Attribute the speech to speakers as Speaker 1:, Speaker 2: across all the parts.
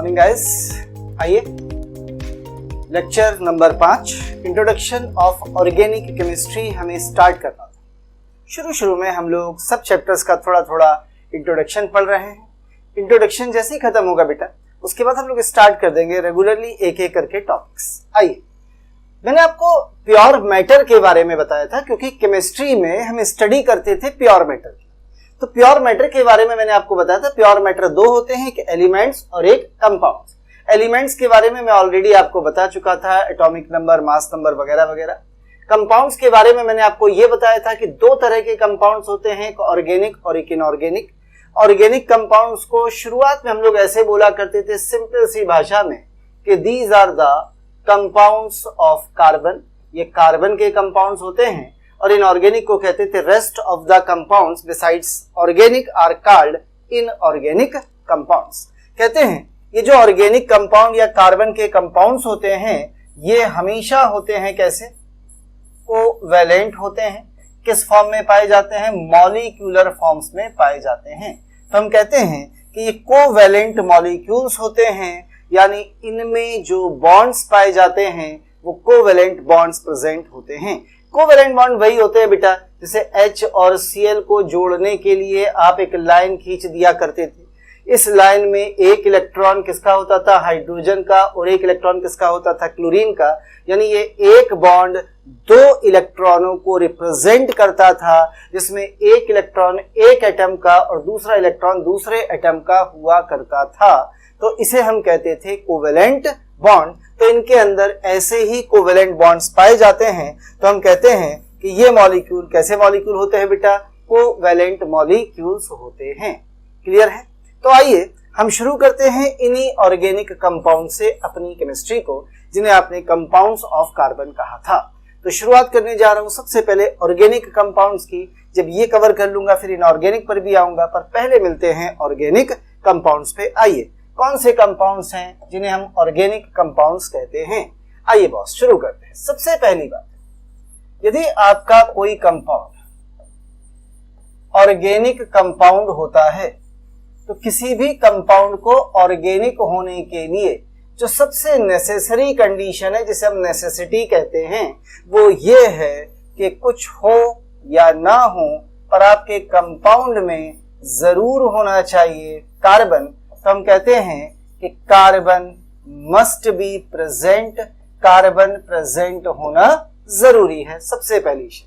Speaker 1: Morning guys. आइए lecture number 5 introduction of organic chemistry हमें start करना था। शुरू में हम लोग सब चैप्टर्स का थोड़ा थोड़ा इंट्रोडक्शन पढ़ रहे हैं। इंट्रोडक्शन जैसे ही खत्म होगा बेटा, उसके बाद हम लोग स्टार्ट कर देंगे रेगुलरली एक एक करके टॉपिक्स। आइए, मैंने आपको प्योर मैटर के बारे में बताया था, क्योंकि केमिस्ट्री में हम स्टडी करते थे प्योर मैटर की। तो प्योर मैटर के बारे में मैंने आपको बताया था, प्योर मैटर दो होते हैं, एक एलिमेंट्स और एक कंपाउंड्स। एलिमेंट्स के बारे में मैं ऑलरेडी आपको बता चुका था, एटॉमिक नंबर, मास नंबर वगैरह वगैरह। कंपाउंड्स के बारे में मैंने आपको ये बताया था कि दो तरह के कंपाउंड्स होते हैं, एक ऑर्गेनिक और एक इनऑर्गेनिक। ऑर्गेनिक कंपाउंड्स को शुरुआत में हम लोग ऐसे बोला करते थे सिंपल सी भाषा में कि these are the compounds of carbon. ये कार्बन के कंपाउंड्स होते हैं। और इनऑर्गेनिक को कहते थे rest of the compounds besides organic are called inorganic compounds. कहते हैं ये जो ऑर्गेनिक कंपाउंड या कार्बन के कंपाउंड्स होते हैं, ये हमेशा होते हैं कैसे? कोवैलेंट होते हैं। किस फॉर्म में पाए जाते हैं? मॉलिक्यूलर फॉर्म्स में पाए जाते हैं। तो हम कहते हैं कि ये कोवैलेंट मॉलिक्यूल्स होते हैं, यानी इनमें जो बॉन्ड्स पाए जाते हैं वो कोवैलेंट बॉन्ड्स प्रेजेंट होते हैं। कोवैलेंट बॉन्ड वही होते हैं बेटा, जैसे H और Cl को जोड़ने के लिए आप एक लाइन खींच दिया करते थे। इस लाइन में एक इलेक्ट्रॉन किसका होता था? हाइड्रोजन का, और एक इलेक्ट्रॉन किसका होता था? क्लोरीन का। यानी ये एक बॉन्ड दो इलेक्ट्रॉनों को रिप्रेजेंट करता था, जिसमें एक इलेक्ट्रॉन एक एटम का और दूसरा इलेक्ट्रॉन दूसरे एटम का हुआ करता था। तो इसे हम कहते थे कोवैलेंट बॉन्ड। तो इनके अंदर ऐसे ही कोवैलेंट बॉन्ड्स पाए जाते हैं। तो हम कहते हैं कि ये मॉलिक्यूल कैसे मॉलिक्यूल होते हैं बेटा? कोवैलेंट मॉलिक्यूल्स होते हैं। क्लियर है? तो आइए हम शुरू करते हैं इन्हीं ऑर्गेनिक कंपाउंड से अपनी केमिस्ट्री को, जिन्हें आपने कंपाउंड्स ऑफ कार्बन कहा था। तो शुरुआत करने जा रहा हूं सबसे पहले ऑर्गेनिक कंपाउंड्स की। जब ये कवर कर लूंगा फिर इनऑर्गेनिक पर भी आऊंगा, पर पहले मिलते हैं ऑर्गेनिक कंपाउंड्स पे। आइए, कौन से कंपाउंड्स हैं जिन्हें हम ऑर्गेनिक कंपाउंड्स कहते हैं? आइए बॉस शुरू करते हैं। सबसे पहली बात, यदि आपका कोई कंपाउंड ऑर्गेनिक कंपाउंड होता है, तो किसी भी कंपाउंड को ऑर्गेनिक होने के लिए जो सबसे नेसेसरी कंडीशन है, जिसे हम नेसेसिटी कहते हैं, वो ये है कि कुछ हो या ना हो, पर आपके कंपाउंड में जरूर होना चाहिए कार्बन। तो हम कहते हैं कि carbon must be present, carbon present होना जरूरी है। सबसे पहली चीज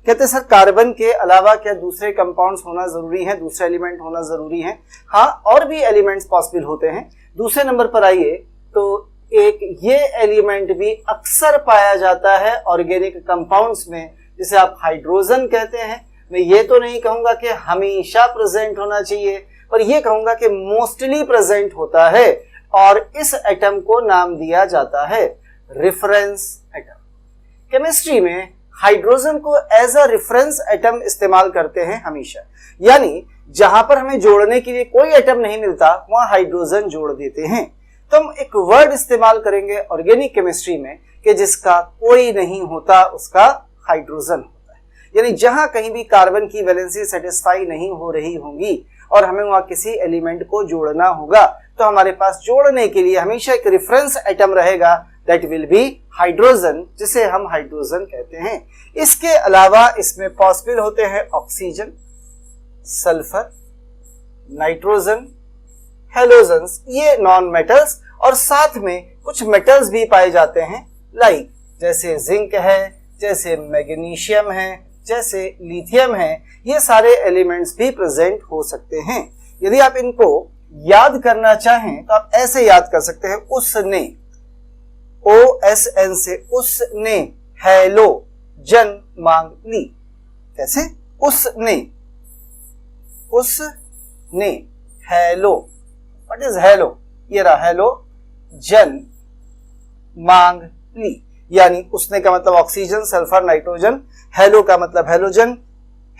Speaker 1: कहते हैं सर कार्बन के अलावा क्या दूसरे कंपाउंड्स होना जरूरी है, दूसरे एलिमेंट होना जरूरी है? हाँ, और भी एलिमेंट्स पॉसिबल होते हैं। दूसरे नंबर पर आइए, तो एक ये एलिमेंट भी अक्सर पाया जाता है ऑर्गेनिक कंपाउंड्स में, जिसे आप हाइड्रोजन कहते हैं। मैं ये तो नहीं कहूंगा कि हमेशा प्रेजेंट होना चाहिए, पर यह कहूंगा कि मोस्टली प्रेजेंट होता है, और इस एटम को नाम दिया जाता है रेफरेंस एटम। केमिस्ट्री में हाइड्रोजन को एज अ रेफरेंस एटम इस्तेमाल करते हैं हमेशा, यानी जहां पर हमें जोड़ने के लिए कोई एटम नहीं मिलता, वहां हाइड्रोजन जोड़ देते हैं। तो हम एक वर्ड इस्तेमाल करेंगे ऑर्गेनिक केमिस्ट्री में कि जिसका कोई नहीं होता, उसका हाइड्रोजन होता है। यानी जहां कहीं भी कार्बन की वैलेंसी सेटिस्फाई नहीं हो रही होगी और हमें वहां किसी एलिमेंट को जोड़ना होगा, तो हमारे पास जोड़ने के लिए हमेशा एक रेफरेंस एटम रहेगा, दैट विल बी हाइड्रोजन, जिसे हम हाइड्रोजन कहते हैं। इसके अलावा इसमें पॉसिबल होते हैं ऑक्सीजन, सल्फर, नाइट्रोजन, हेलोजन्स, ये नॉन मेटल्स, और साथ में कुछ मेटल्स भी पाए जाते हैं, लाइक जैसे जिंक है, जैसे मैग्नीशियम है, जैसे लिथियम है। ये सारे एलिमेंट्स भी प्रेजेंट हो सकते हैं। यदि आप इनको याद करना चाहें तो आप ऐसे याद कर सकते हैं, उसने, OSN से उसने हैलोजन मांग ली। कैसे? उसने हैलो, व्हाट इज हैलो? ये रहा हैलोजन मांग ली। यानी उसने का मतलब ऑक्सीजन, सल्फर, नाइट्रोजन, हेलो का मतलब हेलोजन,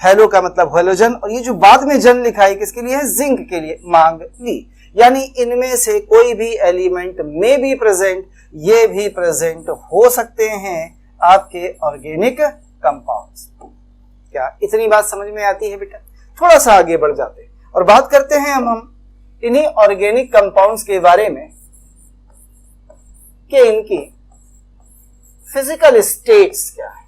Speaker 1: हेलो का मतलब हेलोजन, और ये जो बाद में जन लिखा है किसके लिए है? जिंक के लिए, मांग ली। यानी इनमें से कोई भी एलिमेंट में बी प्रेजेंट, ये भी प्रेजेंट हो सकते हैं आपके ऑर्गेनिक कंपाउंड्स। क्या इतनी बात समझ में आती है बेटा? थोड़ा सा आगे बढ़ जाते हैं और बात करते हैं हम इन्हीं ऑर्गेनिक कंपाउंड्स के बारे में कि इनकी फिजिकल स्टेट्स क्या है।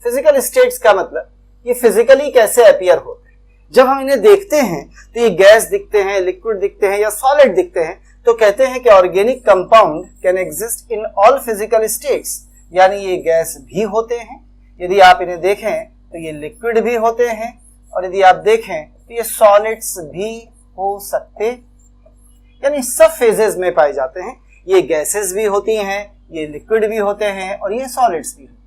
Speaker 1: फिजिकल स्टेट्स का मतलब ये फिजिकली कैसे अपीयर होते हैं। जब हम इन्हें देखते हैं तो ये गैस दिखते हैं, लिक्विड दिखते हैं या सॉलिड दिखते हैं, तो कहते हैं कि organic compound can exist in all physical states, यानी ये गैस भी होते हैं, यदि आप इन्हें देखें तो ये लिक्विड भी होते हैं, और यदि आप देखें तो ये सॉलिड्स भी हो सकते, यानी सब फेजेस में पाए जाते हैं। ये गैसेस भी होती हैं, ये लिक्विड भी होते हैं और ये सॉलिड्स भी होते हैं।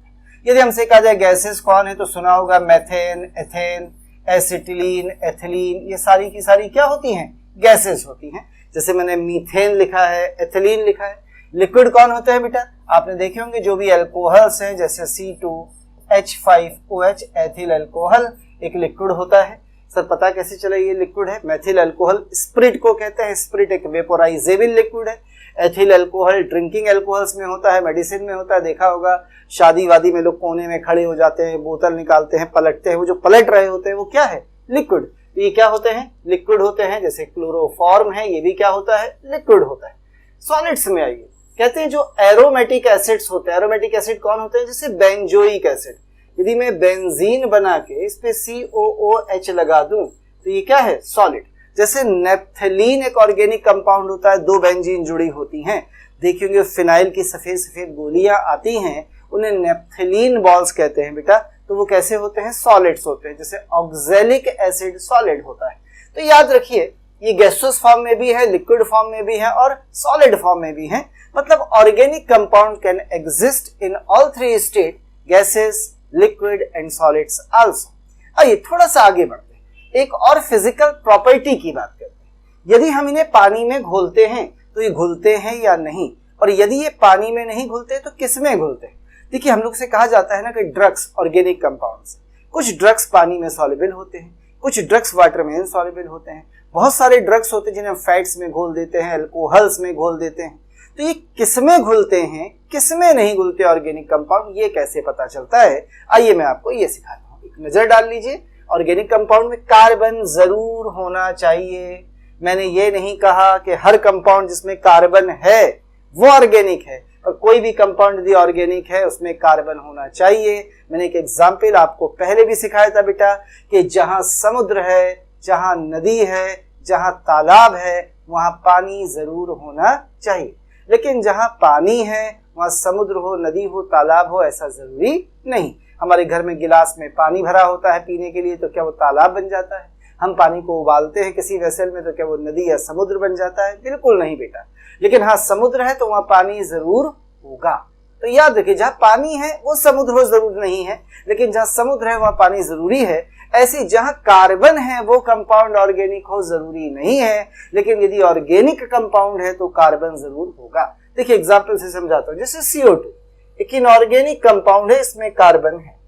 Speaker 1: यदि हमसे कहा जाए गैसेस कौन है तो सुना होगा मेथेन, एथेन, एसिटिलीन, एथिलीन, ये सारी की सारी क्या होती हैं, गैसेस होती हैं। जैसे मैंने मीथेन लिखा है, एथिलीन लिखा है। लिक्विड कौन होता है बेटा, आपने देखे होंगे जो भी अल्कोहल्स हैं जैसे C2H5OH एथिल अल्कोहल एक लिक्विड होता है। सर पता कैसे चला ये लिक्विड है, मेथिल अल्कोहल स्प्रिट को कहते हैं, स्प्रिट एक वेपोराइजेबल लिक्विड है। एथिल अल्कोहल ड्रिंकिंग अल्कोहल्स में होता है, मेडिसिन में होता है, देखा होगा शादी वादी में लोग कोने में खड़े हो जाते हैं, बोतल निकालते हैं, पलटते हैं, वो जो पलट रहे होते हैं वो क्या है, लिक्विड। तो ये क्या होते हैं, लिक्विड होते हैं। जैसे क्लोरोफॉर्म है, ये भी क्या होता है, लिक्विड होता है। सॉलिड्स में आइए, कहते हैं जो एरोमेटिक एसिड्स होते हैं, एरोमेटिक एसिड कौन होते हैं, जैसे बेंजोइक एसिड। यदि मैं बेंजीन बना के इस पे COOH लगा दूं तो ये क्या है, सॉलिड। जैसे नेप्थलीन एक ऑर्गेनिक कंपाउंड होता है, दो बेंजीन जुड़ी होती हैं, देखिए फिनाइल की सफेद सफेद गोलियां आती हैं, उन्हें नेप्थलीन बॉल्स कहते हैं बेटा। तो वो कैसे होते हैं, सॉलिड्स होते हैं। जैसे ऑक्जेलिक एसिड सॉलिड होता है। तो याद रखिए ये गैसियस फॉर्म में भी है, लिक्विड फॉर्म में भी है और सॉलिड फॉर्म में भी है। मतलब organic compound can exist in all three state, gases, liquid and solids also. आइए थोड़ा सा आगे बढ़ते हैं, एक और फिजिकल प्रॉपर्टी की बात करते हैं। यदि हम इन्हें पानी में घोलते हैं तो ये घुलते हैं या नहीं, और यदि ये पानी में नहीं घुलते तो किस में घुलते हैं। देखिए हम लोग से कहा जाता है ना कि ड्रग्स ऑर्गेनिक कंपाउंड्स, कुछ ड्रग्स पानी में सॉल्युबल होते हैं, कुछ ड्रग्स वाटर में इनसॉल्युबल होते हैं, बहुत सारे ड्रग्स होते हैं जिन्हें फैट्स में घोल देते हैं, अल्कोहल्स में घोल देते हैं। तो ये किसमें घुलते हैं, किसमें नहीं घुलते ऑर्गेनिक कंपाउंड, ये कैसे पता चलता है, आइए मैं आपको ये सिखाता हूँ। एक नजर डाल लीजिए, ऑर्गेनिक कंपाउंड में कार्बन जरूर होना चाहिए। मैंने ये नहीं कहा कि हर कंपाउंड जिसमें कार्बन है वो ऑर्गेनिक है, और कोई भी कंपाउंड यदि ऑर्गेनिक है उसमें कार्बन होना चाहिए। मैंने एक एग्जाम्पल आपको पहले भी सिखाया था बेटा कि जहां समुद्र है, जहां नदी है, जहां तालाब है, वहां पानी जरूर होना चाहिए। लेकिन जहां पानी है वहां समुद्र हो, नदी हो, तालाब हो, ऐसा जरूरी नहीं। हमारे घर में गिलास में पानी भरा होता है पीने के लिए, तो क्या वो तालाब बन जाता है? हम पानी को उबालते हैं किसी वेसल में, तो क्या वो नदी या समुद्र बन जाता है? बिल्कुल नहीं बेटा। लेकिन हाँ, समुद्र है तो वहां पानी जरूर होगा। तो याद रखिए, जहां पानी है वो समुद्र हो जरूर नहीं है, लेकिन जहां समुद्र है वहां पानी जरूरी है। ऐसी जहां कार्बन है वो कंपाउंड ऑर्गेनिक हो जरूरी नहीं है, लेकिन यदि ऑर्गेनिक कंपाउंड है तो कार्बन जरूर होगा। देखिए एग्जाम्पल से समझाता हूं। जैसे CO2 एक इनऑर्गेनिक कंपाउंड है, इसमें कार्बन है।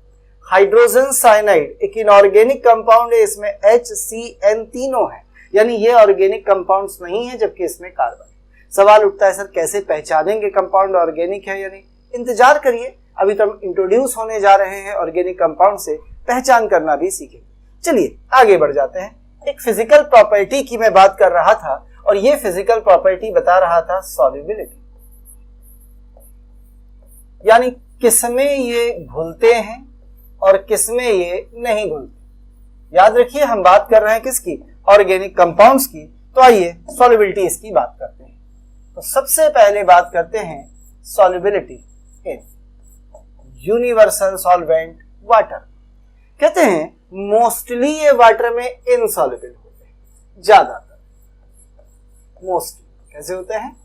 Speaker 1: हाइड्रोजन साइनाइड एक इनऑर्गेनिक कंपाउंड है, इसमें HCN तीनों है, यानी ये ऑर्गेनिक कंपाउंड्स नहीं है, जबकि इसमें कार्बन है। सवाल उठता है सर कैसे पहचानेंगे कंपाउंड ऑर्गेनिक है या नहीं? इंतजार करिए, अभी तो हम इंट्रोड्यूस होने जा रहे हैं ऑर्गेनिक कंपाउंड से, पहचान करना भी सीखेंगे। चलिए आगे बढ़ जाते हैं। एक फिजिकल प्रॉपर्टी की मैं बात कर रहा था, और ये फिजिकल प्रॉपर्टी बता रहा था सॉल्युबिलिटी, यानी किसमें ये घुलते हैं और किसमें ये नहीं घुलते। याद रखिए हम बात कर रहे हैं किसकी, ऑर्गेनिक कंपाउंड्स की। तो आइए सॉल्युबिलिटी इसकी बात करते हैं। तो सबसे पहले बात करते हैं सॉल्युबिलिटी इन यूनिवर्सल सॉल्वेंट वाटर। कहते हैं मोस्टली ये वाटर में इनसॉल्युबल होते हैं, ज्यादातर। मोस्टली कैसे होते हैं,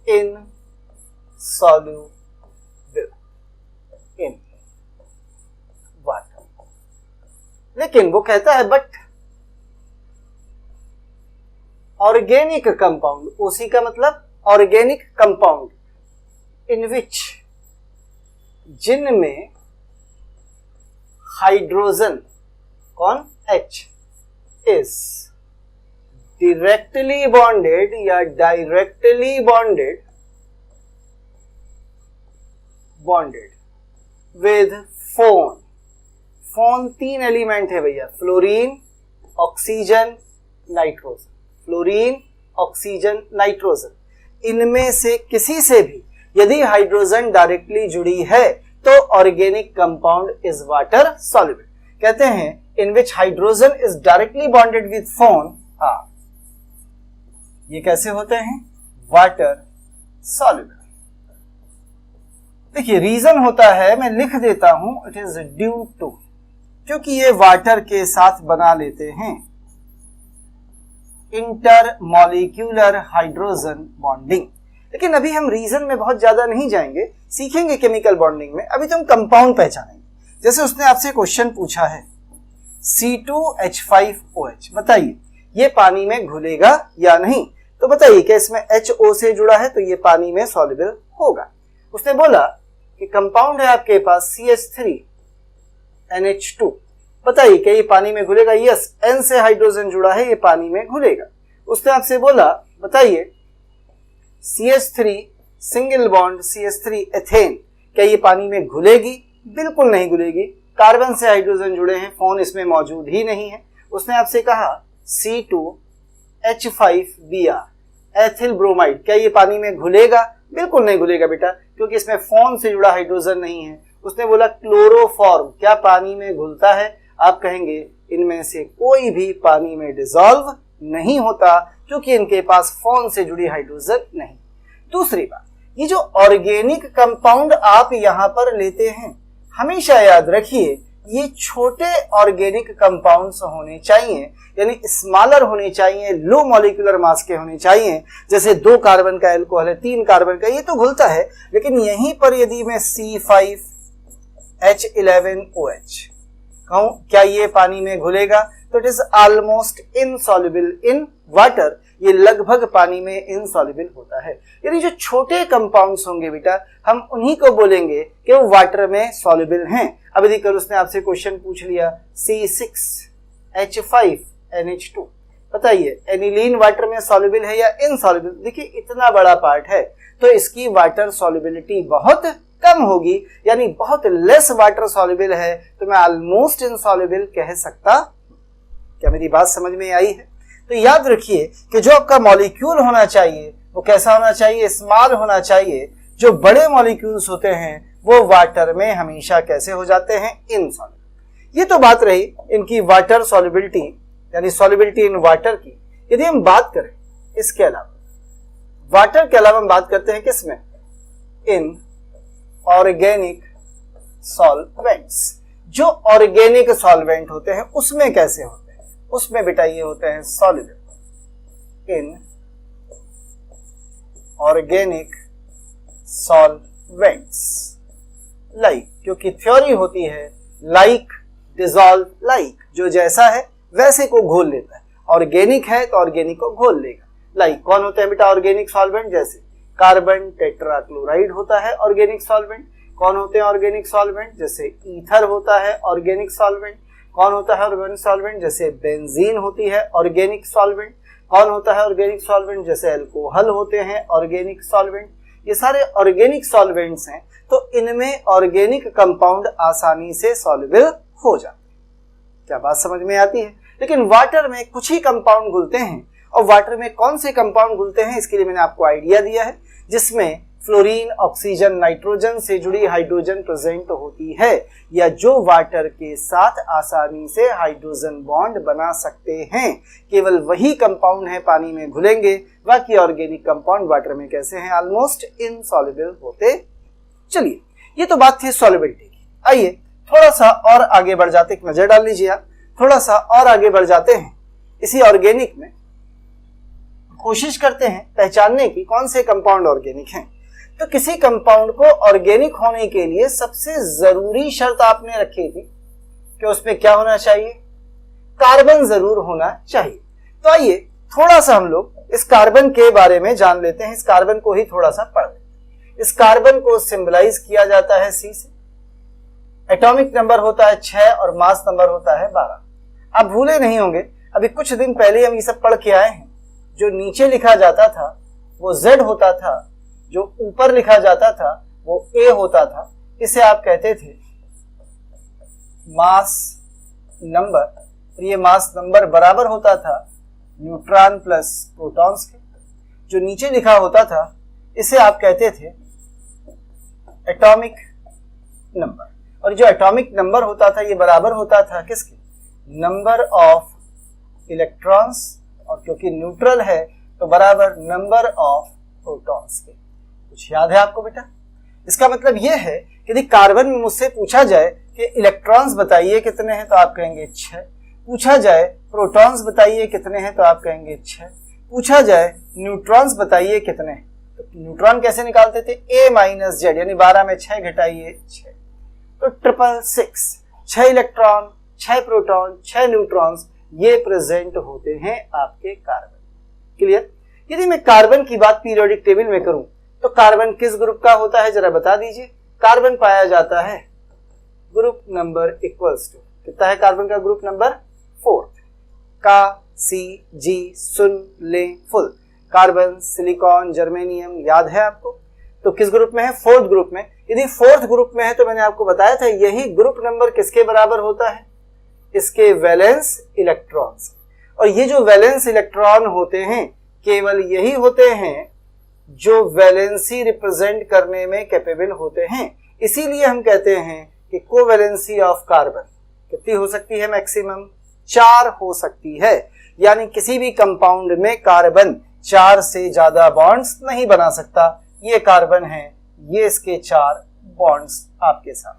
Speaker 1: इनसॉल्युबल इन वाटर। लेकिन वो कहता है बट ऑर्गेनिक कंपाउंड, उसी का मतलब ऑर्गेनिक कंपाउंड इन विच, जिनमें हाइड्रोजन कौन H इज डायरेक्टली बॉन्डेड या directly bonded with phone. Phone तीन एलिमेंट है भैया, fluorine, oxygen, nitrogen. Fluorine, oxygen, nitrogen, इनमें से किसी से भी यदि हाइड्रोजन डायरेक्टली जुड़ी है तो organic compound is water soluble. कहते हैं in which hydrogen is directly bonded with FON, ये कैसे होते हैं? Water soluble. देखिए रीजन होता है, मैं लिख देता हूं, इट इज ड्यू टू, क्योंकि ये वाटर के साथ बना लेते हैं इंटरमॉलिक्यूलर हाइड्रोजन बॉन्डिंग। लेकिन अभी हम रीजन में बहुत ज्यादा नहीं जाएंगे, सीखेंगे केमिकल बॉन्डिंग में। अभी तो हम कंपाउंड पहचानेंगे। जैसे उसने आपसे क्वेश्चन पूछा है C2H5OH, बताइए ये पानी में घुलेगा या नहीं? तो बताइए कि इसमें HO से जुड़ा है तो ये पानी में सॉल्युबल होगा। उसने बोला कि कंपाउंड है आपके पास CH3NH2, बताइए कि ये पानी में घुलेगा? यस, N से हाइड्रोजन जुड़ा है, ये पानी में घुलेगा। उसने आपसे बोला बताइए CH3 single bond CH3 ethane, क्या ये पानी में घुलेगी? बिल्कुल नहीं घुलेगी, कार्बन से हाइड्रोजन जुड़े हैं, फोन इसमें मौजूद ही नहीं है। उसने आपसे कहा C2H5Br एथिल ब्रोमाइड, क्या ये पानी में घुलेगा? बिल्कुल नहीं घुलेगा बेटा, क्योंकि इसमें फोन से जुड़ा हाइड्रोजन नहीं है। उसने बोला क्लोरोफॉर्म, क्या पानी में घुलता है? आप कहेंगे इनमें से कोई भी पानी में डिसॉल्व नहीं होता, क्योंकि इनके पास फोन से जुड़ी हाइड्रोजन नहीं। दूसरी बात, ये जो ऑर्गेनिक कंपाउंड आप यहां पर लेते हैं, हमेशा याद रखिए ये छोटे ऑर्गेनिक कंपाउंड्स होने चाहिए, यानी स्मॉलर होने चाहिए, लो मॉलिक्यूलर मास के होने चाहिए। जैसे 2 कार्बन का एल्कोहल है, 3 कार्बन का, ये तो घुलता है। लेकिन यहीं पर यदि मैं C5H11OH कहूं, क्या ये पानी में घुलेगा? तो it is almost insoluble in water, ये लगभग पानी में इनसॉल्युबल होता है। यानी जो छोटे कंपाउंड्स होंगे बेटा, हम उन्हीं को बोलेंगे कि वो वाटर में सॉल्युबल हैं। अब यदि कल उसने आपसे क्वेश्चन पूछ लिया C6H5NH2, बताइए एनिलीन वाटर में सॉल्युबल है या इनसॉल्युबल? देखिए इतना बड़ा पार्ट है तो इसकी वाटर सॉल्युबिलिटी बहुत कम होगी, यानी बहुत लेस वाटर सॉल्युबल है, तो मैं ऑलमोस्ट इनसॉल्युबल कह सकता। क्या मेरी बात समझ में आई है? तो याद रखिए कि जो आपका मॉलिक्यूल होना चाहिए वो कैसा होना चाहिए? स्मॉल होना चाहिए। जो बड़े मॉलिक्यूल्स होते हैं वो वाटर में हमेशा कैसे हो जाते हैं? इनसॉल्युबल। ये तो बात रही इनकी वाटर सॉल्युबिलिटी, यानी सॉल्युबिलिटी इन वाटर की। यदि हम बात करें इसके अलावा, वाटर के अलावा हम बात करते हैं किसमें? In organic solvents. जो ऑर्गेनिक सॉल्वेंट होते हैं उसमें कैसे होते हैं? उसमें बेटा ये होते हैं soluble in organic solvents. Like, क्योंकि थ्योरी होती है लाइक डिसॉल्व लाइक, जो जैसा है वैसे को घोल लेता है। ऑर्गेनिक है तो ऑर्गेनिक को घोल लेगा। लाइक कौन होते हैं बेटा ऑर्गेनिक सॉल्वेंट? जैसे कार्बन टेट्राक्लोराइड होता है ऑर्गेनिक सॉल्वेंट। कौन होते हैं ऑर्गेनिक सॉल्वेंट? जैसे ईथर होता है ऑर्गेनिक सॉल्वेंट। कौन होता है ऑर्गेनिक सॉल्वेंट? जैसे बेंजीन होती है ऑर्गेनिक सॉल्वेंट। कौन होता है ऑर्गेनिक सॉल्वेंट? जैसे अल्कोहल होते हैं ऑर्गेनिक सॉल्वेंट। ये सारे ऑर्गेनिक सॉल्वेंट्स हैं, तो इनमें ऑर्गेनिक कंपाउंड आसानी से सॉल्युबल हो जाते हैं। क्या बात समझ में आती है? लेकिन वाटर में कुछ ही कंपाउंड घुलते हैं, और वाटर में कौन से कंपाउंड घुलते हैं इसके लिए मैंने आपको आइडिया दिया है, जिसमें फ्लोरीन, ऑक्सीजन, नाइट्रोजन से जुड़ी हाइड्रोजन प्रेजेंट होती है, या जो वाटर के साथ आसानी से हाइड्रोजन बॉन्ड बना सकते हैं। केवल वही कंपाउंड है पानी में घुलेंगे, बाकी ऑर्गेनिक कंपाउंड वाटर में कैसे हैं? ऑलमोस्ट इनसॉल्युबल होते। चलिए, ये तो बात थी सॉल्युबिलिटी की। आइए थोड़ा सा और आगे बढ़ जाते, एक नजर डाल लीजिए आप, थोड़ा सा और आगे बढ़ जाते हैं। इसी ऑर्गेनिक में कोशिश करते हैं पहचानने की कौन से कंपाउंड ऑर्गेनिक हैं। तो किसी कंपाउंड को ऑर्गेनिक होने के लिए सबसे जरूरी शर्त आपने रखी थी कि उसमें क्या होना चाहिए? कार्बन जरूर होना चाहिए। तो आइए थोड़ा सा हम लोग इस कार्बन के बारे में जान लेते हैं। इस कार्बन को ही थोड़ा सा पढ़ लेते हैं। इस कार्बन को सिंबलाइज किया जाता है C से। एटॉमिक नंबर होता है 6 और मास नंबर होता है 12। आप भूले नहीं होंगे, अभी कुछ दिन पहले हम ये सब पढ़ के आए हैं। जो नीचे लिखा जाता था वो Z होता था, जो ऊपर लिखा जाता था वो A होता था। इसे आप कहते थे मास नंबर। ये मास नंबर बराबर होता था न्यूट्रॉन प्लस प्रोटॉन्स के। जो नीचे लिखा होता था इसे आप कहते थे एटॉमिक नंबर, और जो एटॉमिक नंबर होता था ये बराबर होता था किसके, नंबर ऑफ इलेक्ट्रॉन्स, और क्योंकि न्यूट्रल है तो बराबर नंबर ऑफ प्रोटॉन्स के। कुछ याद है आपको बेटा? इसका मतलब यह है कि यदि कार्बन में मुझसे पूछा जाए कि इलेक्ट्रॉन्स बताइए कितने हैं तो आप कहेंगे 6, पूछा जाए प्रोटॉन्स बताइए कितने हैं तो आप कहेंगे 6, पूछा जाए न्यूट्रॉन्स बताइए कितने हैं तो न्यूट्रॉन कैसे निकालते थे, a माइनस जेड, यानी 12 में 6 घटाइए 6, तो 666, 6 इलेक्ट्रॉन, 6 प्रोटॉन, 6 न्यूट्रॉन्स ये प्रेजेंट होते हैं आपके कार्बन। क्लियर? यदि मैं कार्बन की बात पीरियोडिक टेबल में करूं तो कार्बन किस ग्रुप का होता है जरा बता दीजिए। कार्बन पाया जाता है ग्रुप नंबर इक्वल्स टू, कितना है कार्बन का ग्रुप नंबर 4, का सी जी सुन ले फुल, कार्बन सिलिकॉन जर्मेनियम, याद है आपको? तो किस ग्रुप में है, 4th ग्रुप में। यदि 4th ग्रुप में है तो मैंने आपको बताया था यही ग्रुप नंबर किसके बराबर होता है, इसके वैलेंस इलेक्ट्रॉन्स। और ये जो वैलेंस इलेक्ट्रॉन होते हैं केवल यही होते हैं जो वैलेंसी रिप्रेजेंट करने में कैपेबल होते हैं। इसीलिए हम कहते हैं कि कोवैलेंसी ऑफ कार्बन कितनी हो सकती है, मैक्सिमम 4 हो सकती है। यानी किसी भी कंपाउंड में कार्बन 4 से ज्यादा बॉन्ड्स नहीं बना सकता। ये कार्बन है, ये इसके 4 बॉन्ड्स आपके साथ।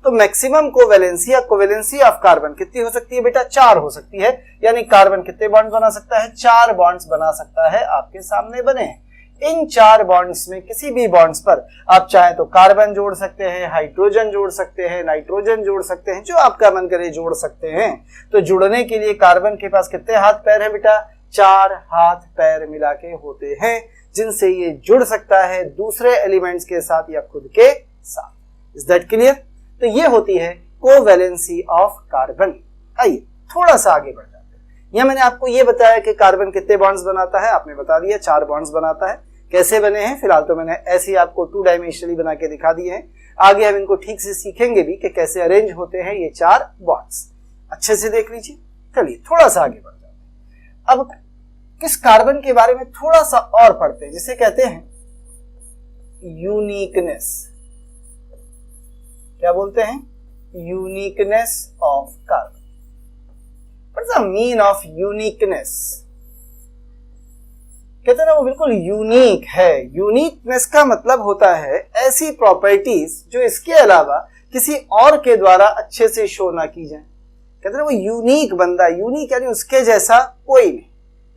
Speaker 1: तो मैक्सिमम कोवैलेंसी या कोवैलेंसी ऑफ कार्बन कितनी हो सकती है बेटा, 4 हो सकती है। यानी कार्बन कितने बॉन्ड्स बना सकता है, 4 बॉन्ड्स बना सकता है, आपके सामने बने हैं। इन 4 बॉन्ड्स में किसी भी बॉन्ड्स पर आप चाहे तो कार्बन जोड़ सकते हैं, हाइड्रोजन जोड़ सकते हैं, नाइट्रोजन जोड़ सकते हैं, जो आपका मन करे जोड़ सकते हैं। तो जुड़ने के लिए कार्बन के पास कितने हाथ पैर है बेटा, 4 हाथ पैर मिला के होते हैं, जिनसे ये जुड़ सकता है दूसरे एलिमेंट्स के साथ या खुद के साथ। Is that clear? तो ये होती है कोवैलेंसी ऑफ कार्बन। आइए थोड़ा सा आगे बढ़ जाते हैं। यहां मैंने आपको ये बताया कि कार्बन कितने बॉन्ड्स बनाता है, आपने बता दिया 4 बॉन्ड्स बनाता है। कैसे बने हैं फिलहाल तो मैंने ऐसे ही आपको 2 डायमेंशनली बना के दिखा दिए हैं। आगे हम इनको ठीक से सीखेंगे भी कि कैसे अरेंज होते हैं ये 4 बॉन्ड्स। अच्छे से देख लीजिए। चलिए थोड़ा सा आगे बढ़ जाते हैं। अब किस कार्बन के बारे में थोड़ा सा और पढ़ते हैं, जिसे कहते हैं यूनिकनेस। क्या बोलते हैं, uniqueness of carbon. What is the mean of uniqueness? कहते हैं ना वो बिल्कुल यूनिक है। यूनिकनेस का मतलब होता है ऐसी प्रॉपर्टीज जो इसके अलावा किसी और के द्वारा अच्छे से शो ना की जाए। कहते हैं वो यूनिक बंदा, यूनिक यानी उसके जैसा कोई नहीं।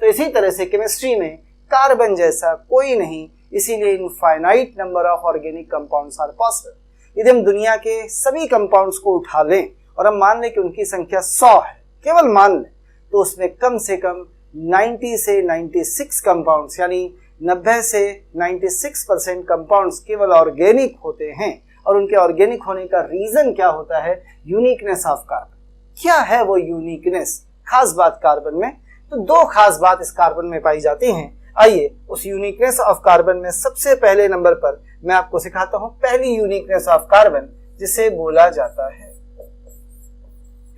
Speaker 1: तो इसी तरह से केमिस्ट्री में कार्बन जैसा कोई नहीं, इसीलिए infinite number of organic compounds are possible. यदि हम दुनिया के सभी कंपाउंड्स को उठा लें और हम मान लें कि उनकी संख्या 100 है, केवल मान लें, तो उसमें कम से कम 90 से 96 कंपाउंड्स यानी 90 से 96% कंपाउंड्स केवल ऑर्गेनिक होते हैं। और उनके ऑर्गेनिक होने का रीजन क्या होता है, यूनिकनेस ऑफ कार्बन। क्या है वो यूनिकनेस, खास बात कार्बन में? तो 2 खास बात इस कार्बन में पाई जाती हैं। आइए उस यूनिकनेस ऑफ कार्बन में सबसे पहले नंबर पर मैं आपको सिखाता हूं पहली यूनिकनेस ऑफ कार्बन, जिसे बोला जाता है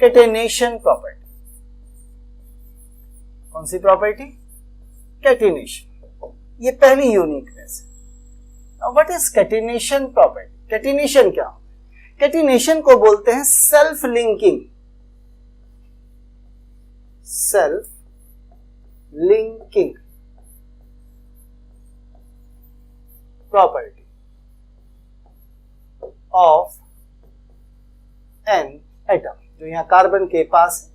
Speaker 1: कैटेनेशन प्रॉपर्टी। कौन सी प्रॉपर्टी, कैटेनेशन। ये पहली यूनिकनेस है। What is catenation property? Catenation क्या होता है? कैटेनेशन को बोलते हैं self linking, self linking property of an atom, जो यहां कार्बन के पास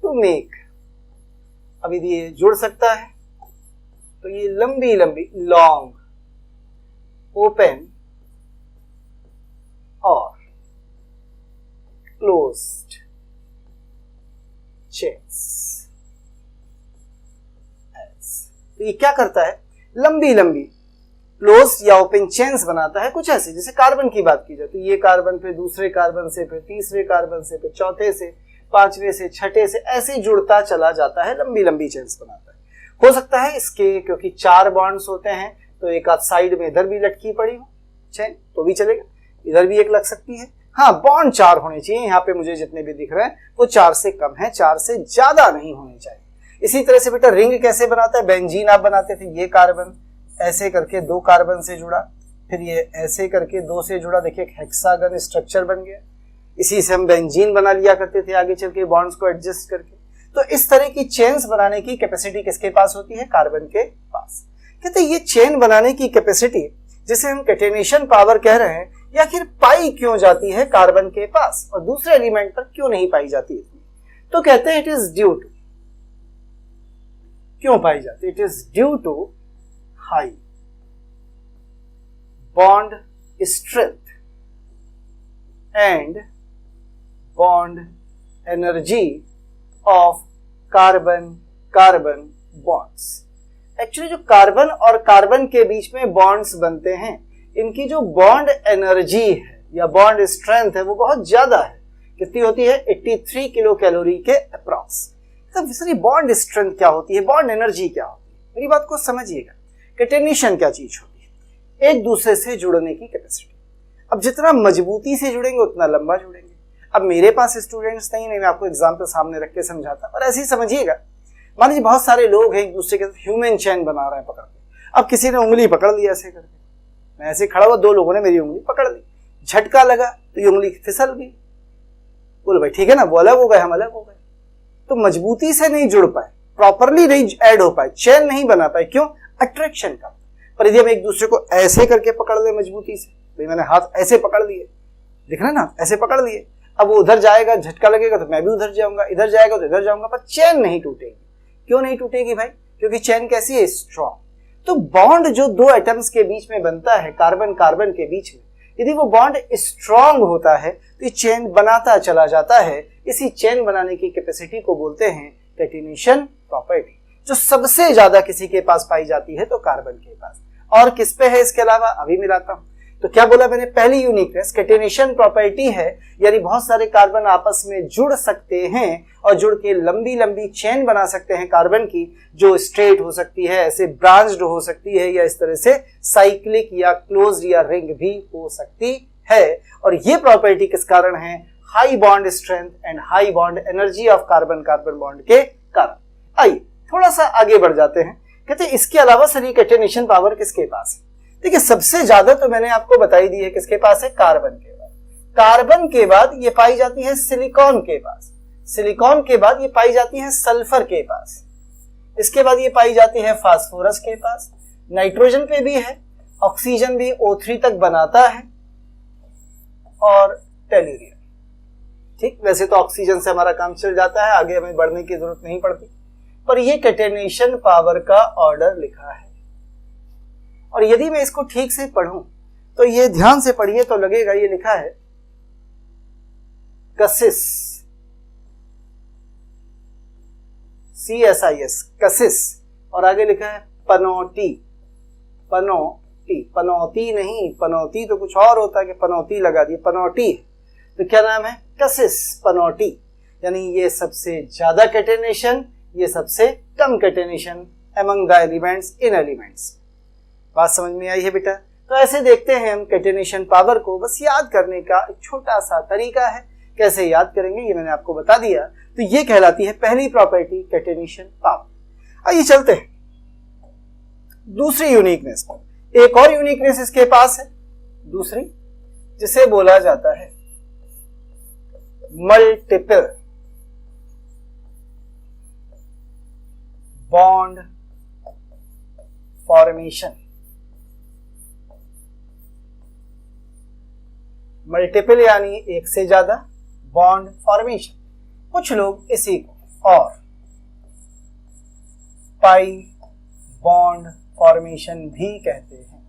Speaker 1: टू मेक। अब यदि ये जुड़ सकता है तो ये लंबी लंबी लॉन्ग ओपन और क्लोज्ड चेन्स। तो ये क्या करता है, लंबी लंबी क्लोज या ओपन चेन्स बनाता है। कुछ ऐसे जैसे कार्बन की बात की जाए तो ये कार्बन पे दूसरे कार्बन से, फिर तीसरे कार्बन से, फिर चौथे से, 5वें से, 6ठे से, ऐसे जुड़ता चला जाता है, लंबी लंबी चेन्स बनाता है। हो सकता है इसके क्योंकि 4 बॉन्ड्स होते हैं तो एक आध साइड में इधर भी लटकी पड़ी हो चेन तो भी चलेगा, इधर भी एक लग सकती है। हाँ, बॉन्ड 4 होने चाहिए। यहाँ पे मुझे जितने भी दिख रहे हैं वो 4 से कम है, 4 से ज्यादा नहीं होने चाहिए। इसी तरह से बेटा रिंग कैसे बनाता है, बेंजीन आप बनाते थे, ये कार्बन ऐसे करके 2 कार्बन से जुड़ा, फिर ये ऐसे करके 2 से जुड़ा, देखिए हेक्सागन स्ट्रक्चर बन गया। इसी से हम बेंजीन बना लिया करते थे आगे चल के बॉन्ड्स को एडजस्ट करके। तो इस तरह की चेन्स बनाने की कैपेसिटी किसके पास होती है, कार्बन के पास। कहते हैं ये चेन बनाने की कैपेसिटी जिसे हम कैटेनेशन पावर कह रहे हैं, ये आखिर पाई क्यों जाती है कार्बन के पास और दूसरे एलिमेंट पर क्यों नहीं पाई जाती है? तो कहते हैं इट इज ड्यू टू, क्यों पाई जाती है, it is due to high bond strength and bond energy of carbon carbon bonds. Actually जो कार्बन और कार्बन के बीच में बॉन्ड्स बनते हैं, इनकी जो बॉन्ड एनर्जी है या बॉन्ड स्ट्रेंथ है वो बहुत ज्यादा है। कितनी होती है, 83 किलो कैलोरी के अप्रॉक्स। तो सर बॉन्ड स्ट्रेंथ क्या होती है, बॉन्ड एनर्जी क्या होती है, मेरी बात को समझिएगा। कैटेनेशन क्या चीज होती है, एक दूसरे से जुड़ने की कैपेसिटी। अब जितना मजबूती से जुड़ेंगे उतना लंबा जुड़ेंगे। अब मेरे पास स्टूडेंट्स नहीं, मैं आपको एग्जाम्पल सामने रख के समझाता, पर ऐसे ही समझिएगा। मान लीजिए बहुत सारे लोग हैं एक दूसरे के साथ ह्यूमन चेन बना रहे हैं पकड़ के। अब किसी ने उंगली पकड़ ली ऐसे करके, मैं ऐसे खड़ा हुआ, 2 लोगों ने मेरी उंगली पकड़ ली, झटका लगा तो ये उंगली फिसल गई। बोलो भाई ठीक है ना, वो अलग हो गए हम अलग हो गए। तो मजबूती से नहीं जुड़ पाए, प्रॉपरली नहीं ऐड हो पाए, चेन नहीं बना पाए, क्यों, अट्रैक्शन का। पर यदि हम एक दूसरे को ऐसे करके पकड़ ले मजबूती से, भाई मैंने हाथ ऐसे पकड़ लिए, दिख रहा है ना, ऐसे पकड़ लिए, अब वो उधर जाएगा, झटका लगेगा तो मैं भी उधर जाऊंगा, इधर जाएगा तो इधर जाऊंगा, पर चेन नहीं टूटेगी। क्यों नहीं टूटेगी भाई, क्योंकि चेन कैसी है, स्ट्रॉन्ग। तो बॉन्ड जो 2 एटम्स के बीच में बनता है, कार्बन कार्बन के बीच में, यदि वो बॉन्ड स्ट्रॉन्ग होता है तो ये चेन बनाता चला जाता है। इसी चेन बनाने की कैपेसिटी को बोलते हैं कैटेनेशन प्रॉपर्टी, जो सबसे ज्यादा किसी के पास पाई जाती है तो कार्बन के पास। और किस पे है इसके अलावा, अभी मिलाता हूं। तो क्या बोला मैंने, पहली यूनिकनेस कैटेनेशन प्रॉपर्टी है, यानी बहुत सारे कार्बन आपस में जुड़ सकते हैं और जुड़ के लंबी लंबी चेन बना सकते हैं कार्बन की, जो स्ट्रेट हो सकती है, ऐसे ब्रांच्ड हो सकती है, या इस तरह से साइक्लिक या क्लोज्ड या रिंग भी हो सकती है। और ये प्रॉपर्टी किस कारण है, high bond strength and high bond energy of carbon carbon bond के कारण। आइए थोड़ा सा आगे बढ़ जाते हैं। कहते हैं इसके अलावा सर ये कैटेनेशन पावर किसके पास है। देखिए सबसे ज्यादा तो मैंने आपको बताई दी है किसके पास है, कार्बन के बाद। कार्बन के बाद ये पाई जाती है सिलिकॉन के पास, सिलिकॉन के बाद ये पाई जाती है सल्फर के पास, इसके बाद ये पाई जाती है फास्फोरस के पास, नाइट्रोजन पे भी है, ऑक्सीजन भी O3 तक बनाता है, और टेल्यूरियम। ठीक, वैसे तो ऑक्सीजन से हमारा काम चल जाता है, आगे हमें बढ़ने की जरूरत नहीं पड़ती, पर ये कैटेनेशन पावर का ऑर्डर लिखा है। और यदि मैं इसको ठीक से पढ़ूं तो ये ध्यान से पढ़िए तो लगेगा ये लिखा है कसिस, CSIS कसिस, और आगे लिखा है पनौती, पनौती, पनौती नहीं, पनौती तो कुछ और होता है कि पनौती लगा दी, पनौती है। तो क्या नाम है, कसिस पनौती। यानी ये सबसे ज्यादा कैटेनेशन, ये सबसे कम catenation among the elements in elements. बात समझ में आई है बेटा। तो ऐसे देखते हैं हम कैटेनेशन पावर को, बस याद करने का एक छोटा सा तरीका है, कैसे याद करेंगे ये मैंने आपको बता दिया। तो ये कहलाती है पहली प्रॉपर्टी कैटेनेशन पावर। आइए चलते हैं दूसरी यूनिकनेस पर। एक और यूनिकनेस इसके पास है दूसरी, जिसे बोला जाता है मल्टीपल बॉन्ड फॉर्मेशन। मल्टीपल यानी एक से ज्यादा, बॉन्ड फॉर्मेशन, कुछ लोग इसी को और पाई बॉन्ड फॉर्मेशन भी कहते हैं।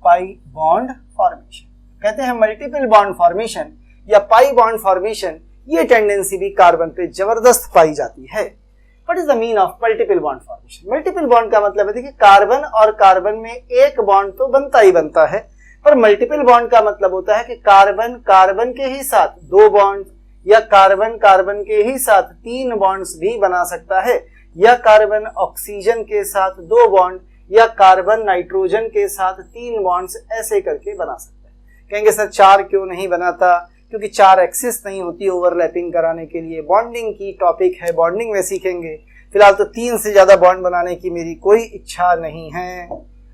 Speaker 1: पाई बॉन्ड फॉर्मेशन कहते हैं मल्टीपल बॉन्ड फॉर्मेशन या पाई बॉन्ड फॉर्मेशन। ये टेंडेंसी भी कार्बन पे जबरदस्त पाई जाती है। What is the mean of multiple bond formation. Multiple bond का मतलब है, देखिए कार्बन और कार्बन में एक बॉन्ड तो बनता ही बनता है, पर मल्टीपल बॉन्ड का मतलब होता है कि कार्बन कार्बन के ही साथ 2 बॉन्ड, या कार्बन कार्बन के ही साथ 3 बॉन्ड्स भी बना सकता है, या कार्बन ऑक्सीजन के साथ 2 बॉन्ड, या कार्बन नाइट्रोजन के साथ 3 बॉन्ड्स, ऐसे करके बना सकता है। कहेंगे सर 4 क्यों नहीं बनाता, क्योंकि 4 एक्सिस नहीं होती ओवरलैपिंग कराने के लिए। बॉन्डिंग की टॉपिक है, बॉन्डिंग में सीखेंगे। फिलहाल तो 3 से ज्यादा बॉन्ड बनाने की मेरी कोई इच्छा नहीं है।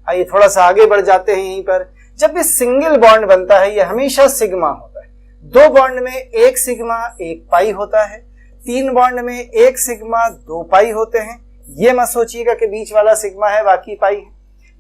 Speaker 1: आइए थोड़ा सा आगे बढ़ जाते हैं। यहीं पर जब भी सिंगल बॉन्ड बनता है ये हमेशा सिग्मा होता है। 2 बॉन्ड में 1 सिग्मा 1 पाई होता है। 3 बॉन्ड में 1 सिग्मा 2 पाई होते हैं। ये मत सोचिएगा कि बीच वाला सिग्मा है बाकी पाई है।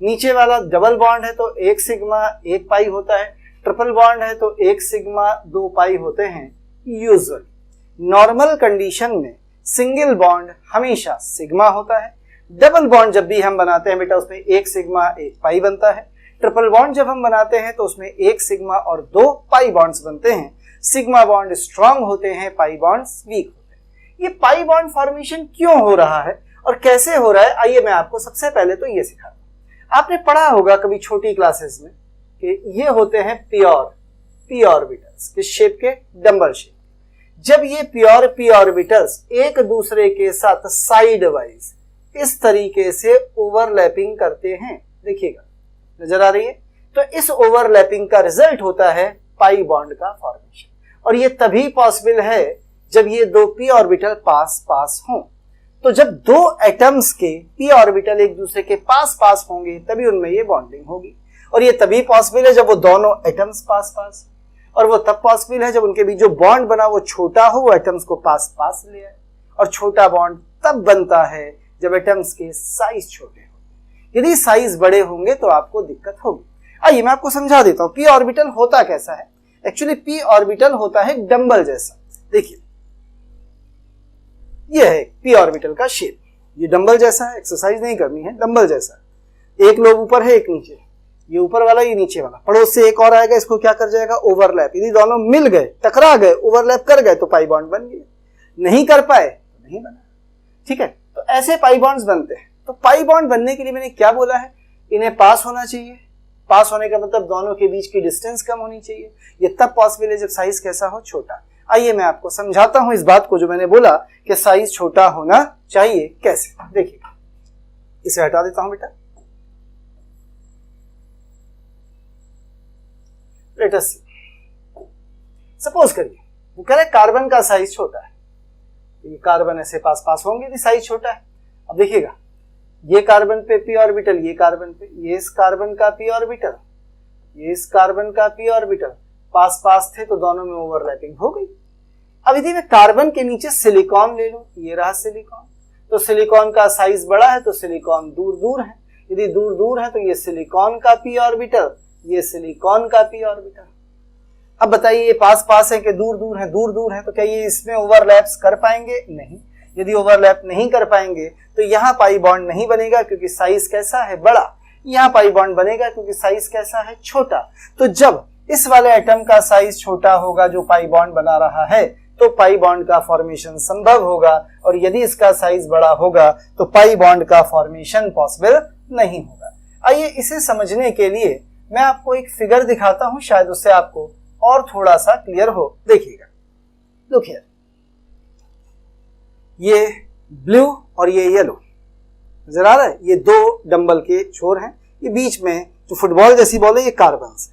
Speaker 1: नीचे वाला डबल बॉन्ड है तो 1 सिग्मा 1 पाई होता है। ट्रिपल बॉन्ड है तो 1 सिग्मा 2 पाई होते हैं। यूजुअली नॉर्मल कंडीशन में सिंगल बॉन्ड हमेशा सिग्मा होता है। डबल बॉन्ड जब भी हम बनाते हैं बेटा उसमें 1 सिग्मा 1 पाई बनता है। ट्रिपल बॉन्ड जब हम बनाते हैं तो उसमें 1 सिग्मा और 2 पाई बॉन्ड्स बनते हैं। सिग्मा बॉन्ड स्ट्रांग होते हैं, पाई बॉन्ड्स वीक होते हैं। ये पाई बॉन्ड फॉर्मेशन क्यों हो रहा है और कैसे हो रहा है, आइए मैं आपको सबसे पहले तो ये सिखाता हूं। आपने पढ़ा होगा कभी छोटी क्लासेस में कि ये होते हैं पी ऑर्बिटल्स, किस शेप के, डंबल शेप। जब ये पी ऑर्बिटल्स एक दूसरे के साथ साइड वाइज इस तरीके से ओवरलैपिंग करते हैं, देखिएगा नजर आ रही है, तो इस ओवरलैपिंग का रिजल्ट होता है पाई बॉन्ड का फॉर्मेशन। और ये तभी पॉसिबल है जब ये 2 पी ऑर्बिटल पास पास हों। तो जब 2 एटम्स के पी ऑर्बिटल एक दूसरे के पास पास होंगे तभी उनमें ये बॉन्डिंग होगी। और ये तभी पॉसिबल है जब वो दोनों एटम्स पास पास, और वो तब पॉसिबल है जब उनके बीच जो बॉन्ड बना वो छोटा हो, वो एटम्स को पास पास ले आए। और छोटा बॉन्ड तब बनता है जब एटम्स के साइज छोटे हों। यदि साइज बड़े होंगे तो आपको दिक्कत होगी। आइए मैं आपको समझा देता हूं पी ऑर्बिटल होता कैसा है। एक्चुअली पी ऑर्बिटल होता है डंबल जैसा। देखिए ये है पी ऑर्बिटल का शेप, ये डंबल जैसा है, एक्सरसाइज नहीं करनी है, डंबल जैसा है। एक लोब ऊपर है एक नीचे, ये ऊपर वाला ये नीचे वाला, पड़ोस से एक और आएगा, इसको क्या कर जाएगा, ओवरलैप। यदि दोनों मिल गए, टकरा गए, ओवरलैप कर गए तो पाई बॉन्ड बन गए। नहीं कर पाए तो नहीं बना। ठीक है, तो ऐसे पाई बॉन्ड्स बनते हैं। तो पाई बॉन्ड बनने के लिए मैंने क्या बोला है, इन्हें पास होना चाहिए। पास होने का मतलब दोनों के बीच की डिस्टेंस कम होनी चाहिए। ये तब पॉसिबल है जब साइज कैसा हो, छोटा। आइए मैं आपको समझाता हूं इस बात को जो मैंने बोला कि साइज छोटा होना चाहिए कैसे। देखिए इसे हटा देता हूं बेटा। लेट अस सी, सपोज करिए वो कह रहे कार्बन का साइज छोटा है, ये कार्बन ऐसे पास पास होंगे यदि साइज छोटा है। अब देखिएगा ये कार्बन पे पी ऑर्बिटल, ये कार्बन पे, ये इस कार्बन का पी ऑर्बिटल, ये इस कार्बन का पी ऑर्बिटल पास पास थे तो दोनों में ओवरलैपिंग हो गई। अब यदि मैं कार्बन के नीचे सिलिकॉन ले लूं, ये रहा सिलिकॉन, तो सिलिकॉन का साइज बड़ा है तो सिलिकॉन दूर दूर है। यदि दूर दूर है तो ये सिलिकॉन का पी ऑर्बिटल, ये सिलिकॉन का पी ऑर्बिटल। अब बताइए ये पास पास है कि दूर दूर है, दूर दूर है, तो क्या ये इसमें ओवरलैप्स कर पाएंगे, नहीं। यदि ओवरलैप नहीं कर पाएंगे तो यहाँ पाई बॉन्ड नहीं बनेगा क्योंकि साइज कैसा है, बड़ा। यहाँ पाई बॉन्ड बनेगा क्योंकि साइज कैसा है, छोटा। तो जब इस वाले एटम का साइज छोटा होगा जो पाई बॉन्ड बना रहा है तो पाई बॉन्ड का फॉर्मेशन संभव होगा, और यदि इसका साइज बड़ा होगा तो पाई बॉन्ड का फॉर्मेशन पॉसिबल नहीं होगा। आइए इसे समझने के लिए मैं आपको एक फिगर दिखाता हूं, शायद उससे आपको और थोड़ा सा क्लियर हो। देखिएगा, लुक हियर, ये ब्लू और ये येलो नजर आ रहा है, ये 2 डंबल के छोर हैं। ये बीच में जो फुटबॉल जैसी बॉल है ये कार्बन से।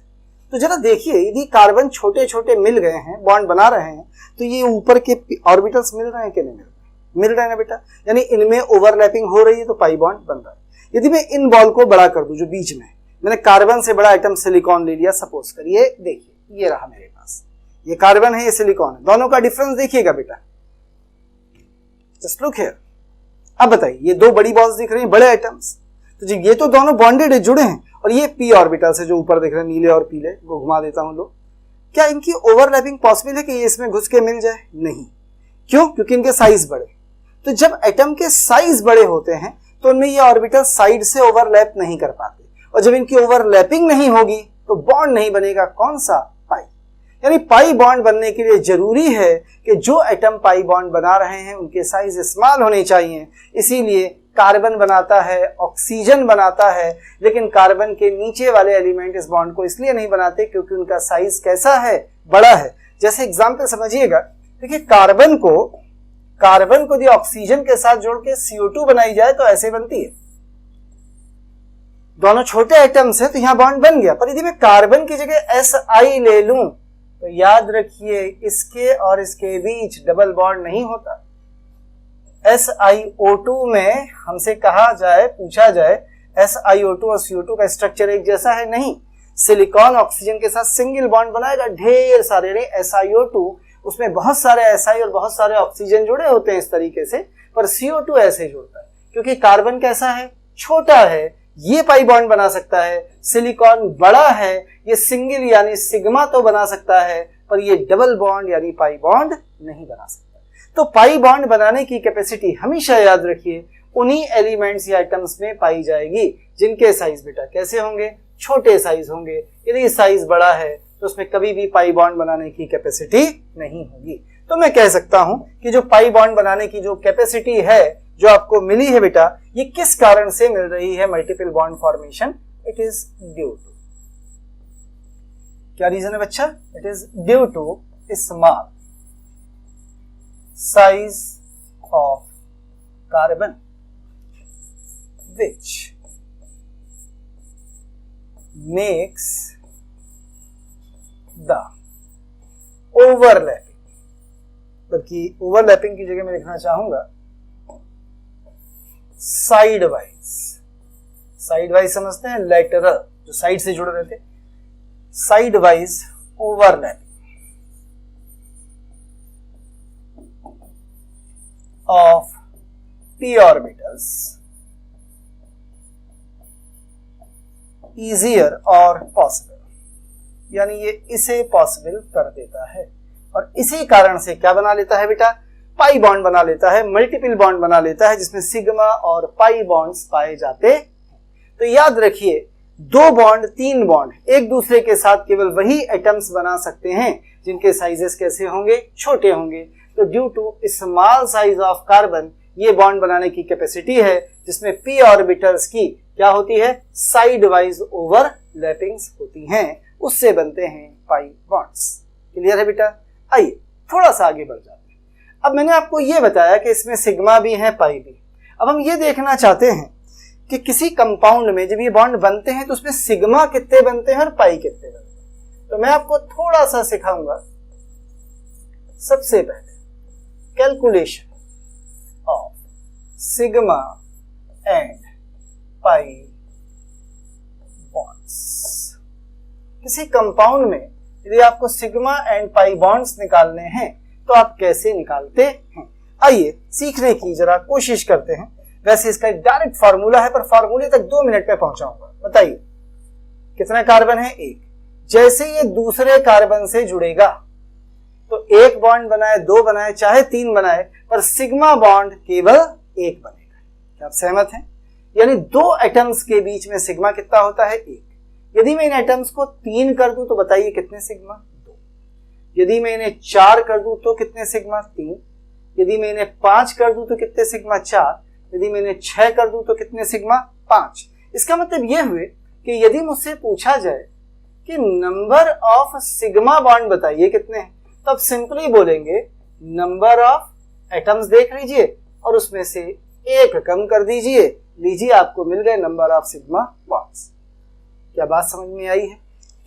Speaker 1: तो जरा देखिए यदि कार्बन छोटे छोटे मिल गए हैं, बॉन्ड बना रहे हैं, तो ये ऊपर के ऑर्बिटल्स मिल रहे हैं कि नहीं मिल रहे, मिल रहे हैं ना बेटा, यानी इनमें ओवरलैपिंग हो रही है तो पाई बॉन्ड बन रहा है। यदि मैं इन बॉल को बड़ा कर दूं जो बीच में, मैंने कार्बन से बड़ा आइटम सिलिकॉन ले लिया, सपोज करिए, देखिए ये रहा मेरे पास, ये कार्बन है ये सिलिकॉन है, दोनों का डिफरेंस देखिएगा बेटा, जस्ट लुक हियर। अब बताइए ये 2 बड़ी बॉल्स दिख रही हैं, बड़े आइटम्स, तो जी ये तो दोनों बॉन्डेड है, जुड़े हैं, और ये पी ऑर्बिटल से जो ऊपर दिख रहे हैं नीले और पीले, वो घुमा देता हूं लोग, क्या इनकी ओवरलैपिंग पॉसिबल है कि ये इसमें घुस के मिल जाए, नहीं। क्यों, क्योंकि इनके साइज बड़े। तो जब एटम के साइज बड़े होते हैं तो उनमें ये ऑर्बिटल साइड से ओवरलैप नहीं कर पाते, और जब इनकी ओवरलैपिंग नहीं होगी तो बॉन्ड नहीं बनेगा, कौन सा, पाई। यानी पाई बॉन्ड बनने के लिए जरूरी है कि जो एटम पाई बॉन्ड बना रहे हैं उनके साइज स्मॉल होने चाहिए। इसीलिए कार्बन बनाता है, ऑक्सीजन बनाता है, लेकिन कार्बन के नीचे वाले एलिमेंट इस बॉन्ड को इसलिए नहीं बनाते क्योंकि उनका साइज कैसा है, बड़ा है। जैसे एग्जांपल समझिएगा, देखिए कार्बन को यदि ऑक्सीजन के साथ जोड़ के CO2 बनाई जाए तो ऐसे बनती है। दोनों छोटे एटम्स है तो यहां बॉन्ड बन गया, पर यदि मैं कार्बन की जगह SI ले लूं तो याद रखिए इसके और इसके बीच डबल बॉन्ड नहीं होता। SiO2 में हमसे कहा जाए, पूछा जाए SiO2 और CO2 का स्ट्रक्चर एक जैसा है? नहीं। सिलिकॉन ऑक्सीजन के साथ सिंगल बॉन्ड बनाएगा, ढेर सारे नहीं। SiO2 उसमें बहुत सारे Si और बहुत सारे ऑक्सीजन जुड़े होते हैं इस तरीके से, पर CO2 ऐसे जुड़ता है क्योंकि कार्बन कैसा है? छोटा है, ये पाई बॉन्ड बना सकता है। सिलिकॉन बड़ा है, ये सिंगल यानी सिग्मा तो बना सकता है, पर ये डबल बॉन्ड यानी पाई बॉन्ड नहीं बना सकता। तो पाई बॉन्ड बनाने की कैपेसिटी हमेशा याद रखिए उन्हीं एलिमेंट्स या आइटम्स में पाई जाएगी जिनके साइज बेटा कैसे होंगे? छोटे साइज होंगे। यदि साइज बड़ा है तो उसमें कभी भी पाई बॉन्ड बनाने की कैपेसिटी नहीं होगी। तो मैं कह सकता हूं कि जो पाई बॉन्ड बनाने की जो कैपेसिटी है जो आपको मिली है बेटा, ये किस कारण से मिल रही है multiple bond formation? It is due to, क्या रीजन है बच्चा? It is due to small size of carbon which makes the overlapping, बल्कि ओवरलैपिंग की जगह मैं लिखना चाहूंगा साइड वाइज। साइड वाइज समझते हैं? लेटरल, जो साइड से जुड़े रहते, side wise overlapping of p orbitals easier or possible, यानी ये इसे पॉसिबल कर देता है और इसी कारण से क्या बना लेता है बेटा? पाई बॉन्ड बना लेता है, मल्टीपल बॉन्ड बना लेता है जिसमें सिग्मा और पाई बॉन्ड्स पाए जाते हैं। तो याद रखिए 2 बॉन्ड 3 बॉन्ड एक दूसरे के साथ केवल वही एटम्स बना सकते हैं जिनके साइजेस कैसे होंगे? छोटे होंगे। तो due to small size of carbon ये बॉन्ड बनाने की कैपेसिटी है जिसमें p ऑर्बिटल्स की क्या होती है? साइड वाइज ओवरलैपिंग्स होती हैं, उससे बनते हैं पाई बॉन्ड्स। क्लियर है बेटा? आइए थोड़ा सा आगे बढ़ जाते हैं। अब मैंने आपको ये बताया कि इसमें सिग्मा भी है, पाई भी। अब हम ये देखना चाहते हैं कि किसी कंपाउंड में जब ये बॉन्ड बनते हैं तो उसमें सिग्मा कितने बनते हैं और पाई कितने बनते हैं। तो मैं आपको थोड़ा सा सिखाऊंगा। सबसे पहले calculation of sigma and pi bonds. किसी कंपाउंड में यदि आपको सिग्मा एंड पाई बॉन्ड्स निकालने हैं तो आप कैसे निकालते हैं? आइए सीखने की जरा कोशिश करते हैं। वैसे इसका एक डायरेक्ट फार्मूला है, पर फार्मूले तक 2 मिनट में पहुंचाऊंगा। बताइए कितना कार्बन है? 1। जैसे ये दूसरे कार्बन से जुड़ेगा तो 1 बॉन्ड बनाए, 2 बनाए, चाहे 3 बनाए, पर सिग्मा बॉन्ड केवल 1 बनेगा। क्या आप सहमत हैं? यानी 2 एटम्स के बीच में सिग्मा कितना होता है? 1। यदि मैं इन एटम्स को 3 कर दूं तो बताइए कितने सिग्मा? 2। यदि मैं इन्हें 4 कर दूं तो कितने सिग्मा? 3। यदि मैं इन्हें 5 कर दूं तो कितने सिग्मा? 4। यदि मैं इन्हें 6 कर दूं तो कितने सिग्मा? 5। इसका मतलब यह हुए कि यदि मुझसे पूछा जाए कि नंबर ऑफ सिग्मा बॉन्ड बताइए कितने हैं, तब सिंपली बोलेंगे नंबर ऑफ एटम्स देख लीजिए और उसमें से 1 कम कर दीजिए, लीजिए आपको मिल गए नंबर ऑफ सिग्मा बॉन्ड्स। क्या बात समझ में आई है?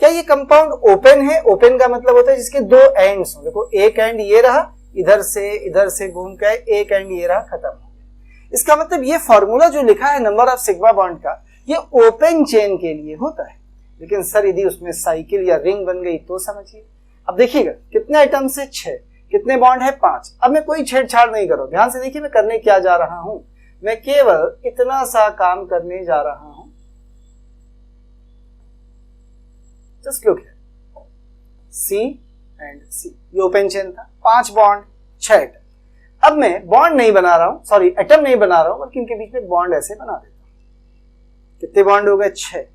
Speaker 1: क्या ये कंपाउंड ओपन है? ओपन का मतलब होता है जिसके 2 एंड्स हो। देखो एक एंड ये रहा, इधर से घूम के एक एंड ये रहा, खत्म हो गया। इसका मतलब ये फॉर्मूला जो लिखा है नंबर ऑफ सिग्मा बॉन्ड का, ये ओपन चेन के लिए होता है। लेकिन सर यदि उसमें साइकिल या रिंग बन गई तो समझिए। अब देखिएगा कितने आइटम से? 6। कितने बॉन्ड है? 5। अब मैं कोई छेड़छाड़ नहीं करो, ध्यान से देखिए मैं करने क्या जा रहा हूं। मैं केवल इतना सा काम करने जा रहा हूं। Just look here, C and C, ये ओपन चेन था। 5 बॉन्ड 6 एटम। अब मैं बॉन्ड नहीं बना रहा हूं, सॉरी एटम नहीं बना रहा हूं, बल्कि इनके बीच में बॉन्ड ऐसे बना देता हूं। कितने बॉन्ड हो गए? 6।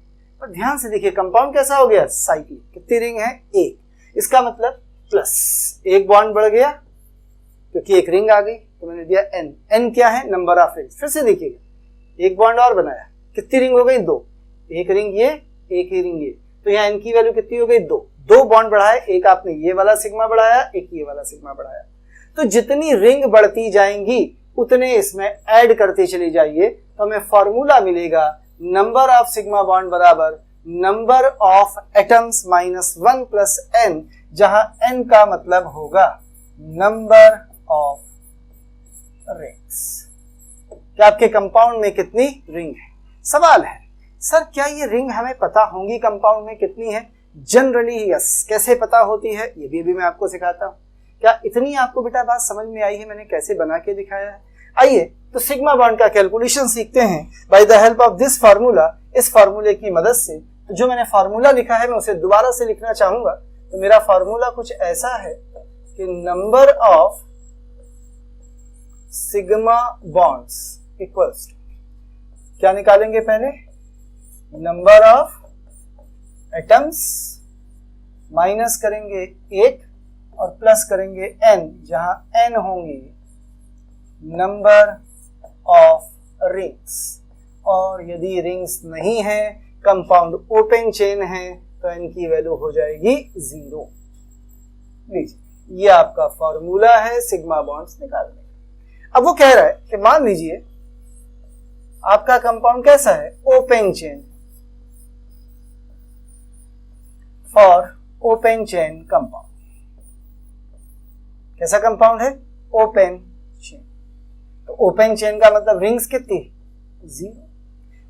Speaker 1: पर ध्यान से देखिए कंपाउंड कैसा हो गया? साइक्लिक। कितनी रिंग है? 1। इसका मतलब प्लस 1 बॉन्ड बढ़ गया क्योंकि एक रिंग आ गई, तो मैंने दिया N। N क्या है? Number of rings. फिर से देखिएगा 1 बॉन्ड और बनाया, कितनी रिंग हो गई? 2। एक रिंग ये, एक ही रिंग ये, तो यहाँ N की वैल्यू कितनी हो गई? 2। 2 बॉन्ड बढ़ाए, एक आपने ये वाला सिग्मा बढ़ाया, एक ये वाला सिग्मा बढ़ाया। तो जितनी रिंग बढ़ती जाएंगी उतने इसमें ऐड करते चले जाइए, तो हमें फॉर्मूला मिलेगा नंबर ऑफ सिग्मा बॉन्ड बराबर number of atoms minus 1 plus N जहां n का मतलब होगा नंबर ऑफ रिंग्स। क्या आपके कंपाउंड में कितनी रिंग है? सवाल है सर क्या ये रिंग हमें पता होंगी कंपाउंड में कितनी है? Generally yes. कैसे पता होती है ये भी मैं आपको सिखाता हूँ। क्या इतनी आपको बेटा बात समझ में आई है मैंने कैसे बना के दिखाया है? आइए तो सिग्मा बॉन्ड का कैलकुलेशन सीखते हैं by the help of this formula. इस फार्मूले की मदद से तो जो मैंने फार्मूला लिखा है मैं उसे दोबारा से लिखना चाहूंगा। तो मेरा फार्मूला कुछ ऐसा है कि number of sigma bonds equals to, क्या निकालेंगे पहले, नंबर ऑफ एटम्स माइनस करेंगे 8 और प्लस करेंगे n, जहां n होंगी नंबर ऑफ रिंग्स। और यदि रिंग्स नहीं है, कंपाउंड ओपन चेन है, तो n की वैल्यू हो जाएगी 0। लीजिए ये आपका फॉर्मूला है सिग्मा बॉन्ड्स निकालने का। अब वो कह रहा है कि मान लीजिए आपका कंपाउंड कैसा है, open chain. For open chain compound, कैसा कंपाउंड है, ओपन चेन। तो ओपन चेन का मतलब रिंग्स कितनी, 0।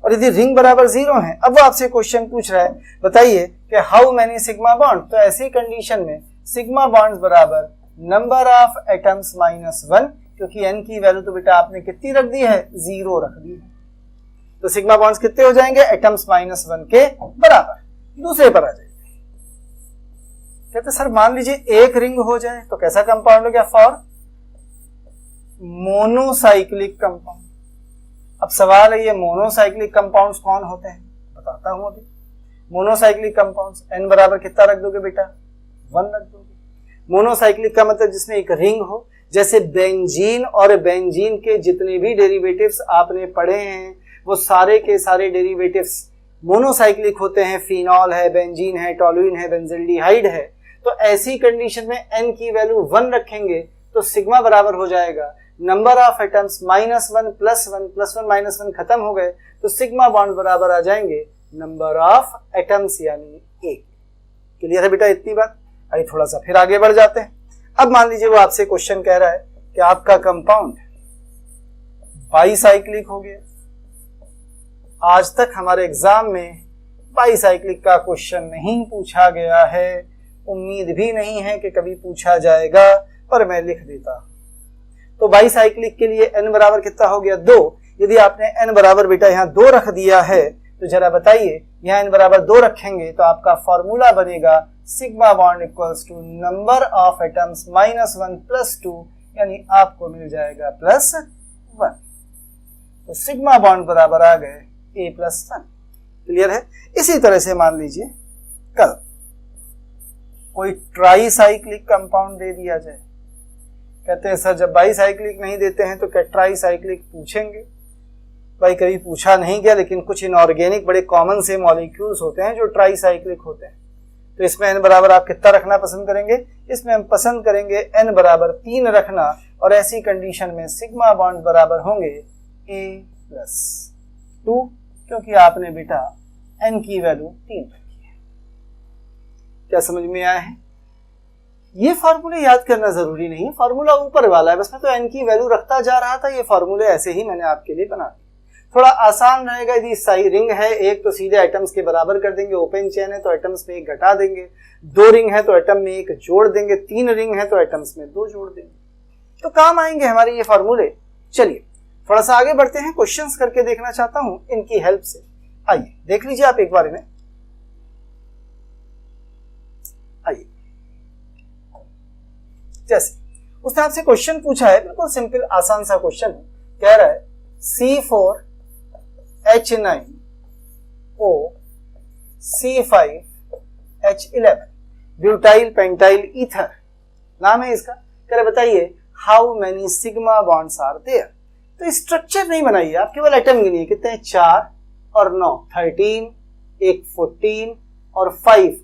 Speaker 1: और यदि रिंग बराबर 0 है, अब वो आपसे क्वेश्चन पूछ रहा है बताइए कि हाउ मेनी सिग्मा बॉन्ड। तो ऐसी कंडीशन में सिग्मा बॉन्ड्स बराबर नंबर ऑफ एटम्स माइनस 1, क्योंकि n की वैल्यू तो बेटा आपने कितनी रख दी है, 0 रख दी है। तो सिग्मा बॉन्ड्स कितने हो जाएंगे, एटम्स माइनस 1 के बराबर। दूसरे पर आ जाइए, कहते सर मान लीजिए एक रिंग हो जाए तो कैसा कंपाउंड हो गया, फॉर मोनोसाइक्लिक कंपाउंड। अब सवाल है ये मोनोसाइक्लिक कंपाउंड्स कौन होते हैं, बताता हूं अभी। मोनोसाइक्लिक कंपाउंड्स n बराबर कितना रख दोगे बेटा, 1 रख दोगे। मोनोसाइक्लिक का मतलब जिसमें एक रिंग हो, जैसे बेंजीन और बेंजीन के जितने भी डेरिवेटिव्स आपने पढ़े हैं वो सारे के सारे डेरिवेटिव्स मोनोसाइक्लिक होते हैं। फिनॉल है, बेंजीन है, टॉलुइन है, बेंजिल्डिहाइड है। तो ऐसी कंडीशन में n की वैल्यू 1 रखेंगे तो सिग्मा बराबर हो जाएगा number of atoms minus 1 plus 1 plus 1 minus 1 खत्म हो गए तो सिग्मा बॉन्ड बराबर आ जाएंगे नंबर ऑफ एटम्स यानी 1। क्लियर है बेटा इतनी बात? आइए थोड़ा सा फिर आगे बढ़ जाते हैं। अब मान लीजिए वो आपसे क्वेश्चन कह रहा है कि आपका कंपाउंड बाईसाइक्लिक हो गया। आज तक हमारे एग्जाम में बाईसाइक्लिक का क्वेश्चन नहीं पूछा गया है, उम्मीद भी नहीं है कि कभी पूछा जाएगा, पर मैं लिख देता। तो बाईसाइक्लिक के लिए n बराबर कितना हो गया, 2। यदि आपने n बराबर बेटा यहाँ 2 रख दिया है तो जरा बताइए यहाँ n बराबर 2 रखेंगे तो आपका फॉर्मूला बनेगा sigma bond equals to number of atoms minus 1 plus 2, यानी आपको मिल जाएगा प्लस 1। तो सिग्मा बॉन्ड बराबर आ गए a प्लस 1। क्लियर है? इसी तरह से मान लीजिए कल कोई ट्राईसाइक्लिक कंपाउंड दे दिया जाए। कहते हैं सर जब बाईसाइक्लिक नहीं देते हैं तो क्या ट्राईसाइक्लिक पूछेंगे? भाई कभी पूछा नहीं गया, लेकिन कुछ इनऑर्गेनिक बड़े कॉमन से मॉलिक्यूल्स होते हैं जो ट्राईसाइक्लिक होते हैं। तो इसमें n बराबर आप कितना रखना पसंद करेंगे? इसमें हम पसंद करेंगे n बराबर 3 रखना, और ऐसी कंडीशन में सिग्मा बॉन्ड बराबर होंगे a प्लस 2, क्योंकि आपने बेटा n की वैल्यू 3 रखी है। क्या समझ में आया है? ये फार्मूले याद करना जरूरी नहीं है, फार्मूला ऊपर वाला है, बस मैं तो n की वैल्यू रखता जा रहा था। ये फार्मूले ऐसे ही मैंने आपके लिए बना दिए, थोड़ा आसान रहेगा। यदि सही रिंग है एक तो सीधे एटम्स के बराबर कर देंगे, ओपन चेन है तो एटम्स में 1 घटा देंगे, 2 रिंग है तो एटम में 1 जोड़ देंगे, 3 रिंग है तो एटम्स में 2 जोड़ देंगे, तो काम आएंगे हमारे ये फार्मूले। चलिए थोड़ा सा आगे बढ़ते हैं, क्वेश्चंस करके देखना चाहता हूं इनकी हेल्प से। आइए देख लीजिए आप एक बार इन्हें। आइए, जैसे उसने आपसे क्वेश्चन पूछा है, बिल्कुल सिंपल आसान सा क्वेश्चन है। कह रहा है C4H9O C5H11 butyl pentyl ether नाम है इसका। कह रहे बताइए how many sigma bonds are there. तो स्ट्रक्चर नहीं बनाइए आप, केवल एटम गिनिए कितने हैं, 4 और 9 13, एक 14 और 5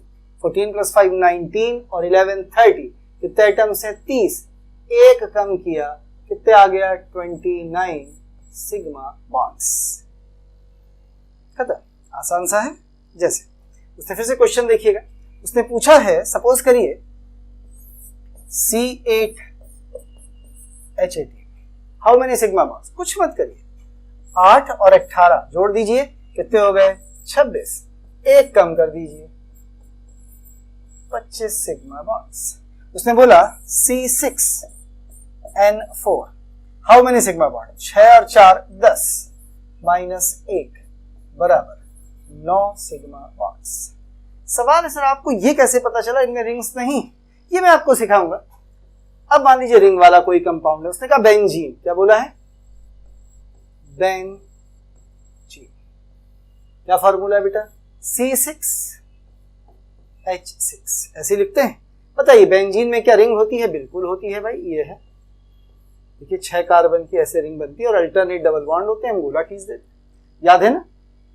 Speaker 1: 14 प्लस 5 19 और 11 30। कितने एटम्स हैं, 30। एक कम किया कितने आ गया, 29 सिग्मा बॉन्ड्स। खत्म, आसान सा है। जैसे उसने फिर से क्वेश्चन देखिएगा, उसने पूछा है सपोज करिए C8H18। How many sigma bonds? कुछ मत करिए, 8 और 18 जोड़ दीजिए, कितने हो गए? 26। एक कम कर दीजिए, 25 सिग्मा बॉन्ड्स। उसने बोला C6N4। How many sigma bond? 6 और 4 10 माइनस 1 बराबर 9 सिग्मा बॉन्ड्स। सवाल है सर आपको ये कैसे पता चला इनमें रिंग्स नहीं? ये मैं आपको सिखाऊंगा। अब मान लीजिए रिंग वाला कोई कंपाउंड है, उसने कहा बेंजीन। क्या बोला है? बेंजीन। क्या फॉर्मूला है बेटा? C6H6 ऐसे लिखते हैं। बताइए बेंजीन में क्या रिंग होती है? बिल्कुल होती है भाई, ये है। देखिए 6 कार्बन की ऐसे रिंग बनती है और अल्टरनेट डबल बॉन्ड होते हैं, हम गोला खींच देते, याद है ना?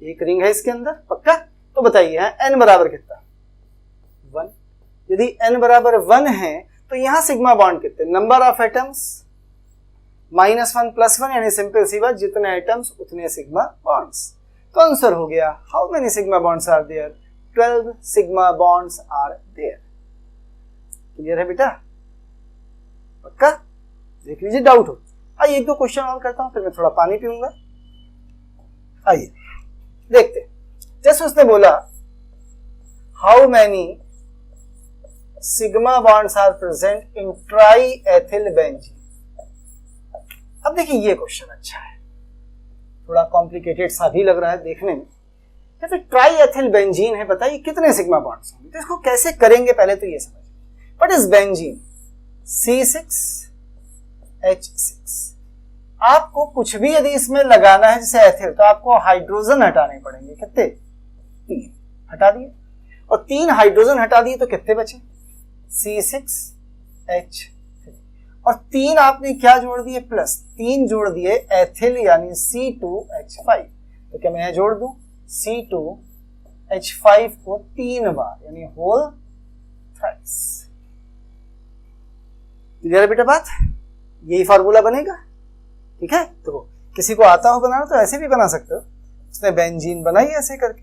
Speaker 1: एक रिंग है इसके अंदर, पक्का? तो बताइए n बराबर कितना? 1। यदि n बराबर 1 है तो यहां सिग्मा बॉन्ड कितने? नंबर ऑफ एटम्स -1 + 1, यानी सिंपल सी बात, जितने एटम्स उतने सिग्मा बॉन्ड्स। तो आंसर हो गया how many sigma bonds are there? 12 sigma bonds are there. Clear है बेटा? पक्का? देख लीजिए, डाउट हो। आइए एक दो क्वेश्चन और करता हूं, फिर मैं थोड़ा पानी पीऊंगा। आइए देखते। जैसे उसने बोला how many sigma bonds are present in tri ethyl benzene. अब देखिए ये क्वेश्चन अच्छा है, थोड़ा कॉम्प्लिकेटेड सा भी लग रहा है देखने में। जैसे ट्राई एथिल बेंजीन है, बताइए कितने सिग्मा बॉन्ड्स होंगे? तो इसको कैसे करेंगे पहले तो ये समझिए। What is benzene? C6H6। आपको कुछ भी यदि इसमें लगाना है जैसे एथिल, तो आपको हाइड्रोजन हटाने पड़ेंगे। कितने? 3 हटा दिए, और 3 हाइड्रोजन हटा दिए तो कितने बचे? C6H3। और 3 आपने क्या जोड़ दिए? प्लस 3 जोड़ दिए एथिल यानी C2H5। तो क्या मैं जोड़ दूं C2H5 को 3 बार, यानी होल थ्राइस। क्लियर है बेटा बात? यही फार्मूला बनेगा, ठीक है? तो किसी को आता हो बनाना तो ऐसे भी बना सकते हो। उसने बेंजीन बनाई ऐसे करके,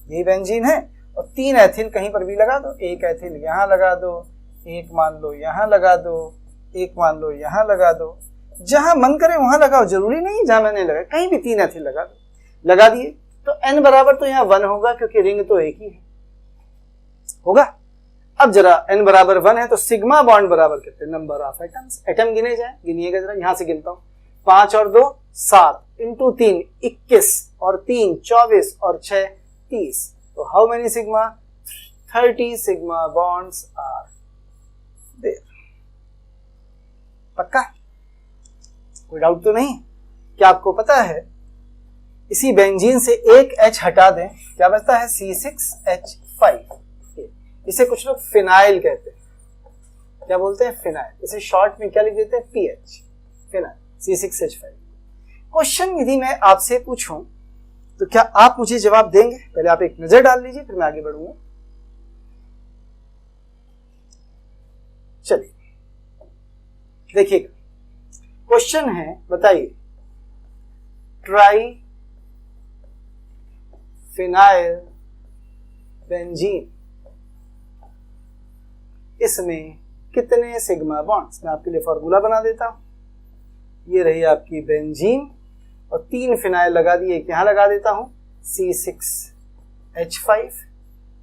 Speaker 1: यही बेंजीन है, और 3 एथिल कहीं पर भी लगा दो। एक एथिल यहां लगा दो, एक मान लो यहां लगा दो, एक मान लो यहां लगा दो, जहां मन करे वहां लगाओ, जरूरी नहीं जहां मैंने लगा, कहीं भी 3 एथिल लगा दो। लगा दिए तो n बराबर तो यहाँ 1 होगा, क्योंकि रिंग तो एक ही है, होगा। अब जरा n बराबर 1 है तो सिग्मा बॉन्ड बराबर कितने? Number of atoms. एटम गिने जाए, गिनिएगा जरा, यहां से गिनता हूं। 5 और 2 7 इंटू 3 21 और 3 24 और 6 30। तो how many sigma? 30 sigma bonds are there. पक्का? कोई डाउट तो नहीं? क्या आपको पता है इसी बेंजीन से एक H हटा दें, क्या बचता है? C6H5। इसे कुछ लोग फिनाइल कहते हैं। क्या बोलते हैं? फिनाइल। इसे शॉर्ट में क्या लिख देते हैं? PH, phenyl, C6H5। क्वेश्चन यदि मैं आपसे पूछूं तो क्या आप मुझे जवाब देंगे? पहले आप एक नजर डाल लीजिए, फिर मैं आगे बढ़ूंगा। चलिए देखिएगा, क्वेश्चन है, बताइए ट्राई फिनाइल बेंजीन, इसमें कितने सिग्मा बॉन्ड्स? मैं आपके लिए फॉर्मूला बना देता हूं। ये रही आपकी बेंजीन, और 3 फिनाइल लगा दिए, एक यहां लगा देता हूं C6H5,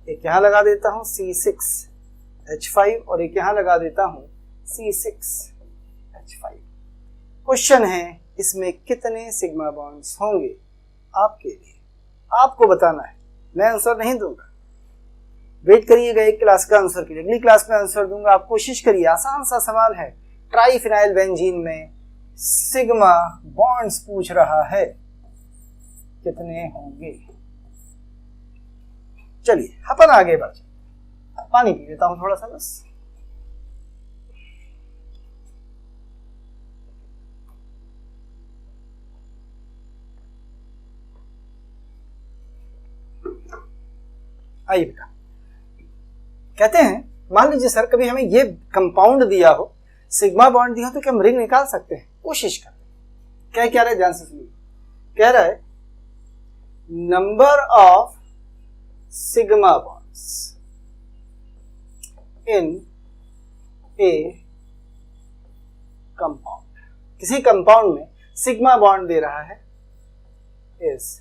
Speaker 1: एक यहां लगा देता हूं C6H5, और एक यहां लगा देता हूं C6H5। क्वेश्चन है इसमें कितने सिग्मा बॉन्ड्स होंगे? आपके लिए, आपको बताना है, मैं आंसर नहीं दूंगा। वेट करिएगा एक क्लास का आंसर के लिए, अगली क्लास में आंसर दूंगा। आप कोशिश करिए, आसान सा सवाल है। ट्राईफिनाइल बेंजीन में सिग्मा बॉन्ड्स पूछ रहा है, कितने होंगे? चलिए अपन आगे बढ़ जाए। पानी पी लेता हूं थोड़ा सा बस। आइए बेटा, कहते हैं मान लीजिए सर कभी हमें ये कंपाउंड दिया हो, सिग्मा बॉन्ड दिया हो, तो क्या हम रिंग निकाल सकते हैं? कोशिश करते हैं। क्या कह रहा है, ध्यान से सुनिए। कह रहा है number of sigma bonds in A compound, किसी कंपाउंड में सिग्मा बॉन्ड दे रहा है इज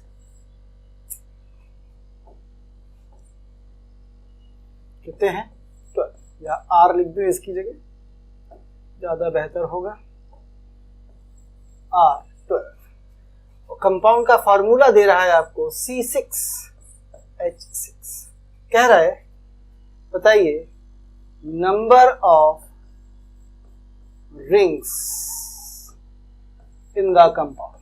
Speaker 1: कितने हैं 12, या आर लिख दो इसकी जगह ज्यादा बेहतर होगा, आर 12। कंपाउंड का फॉर्मूला दे रहा है आपको C6H6, कह रहा है बताइए number of rings in the compound,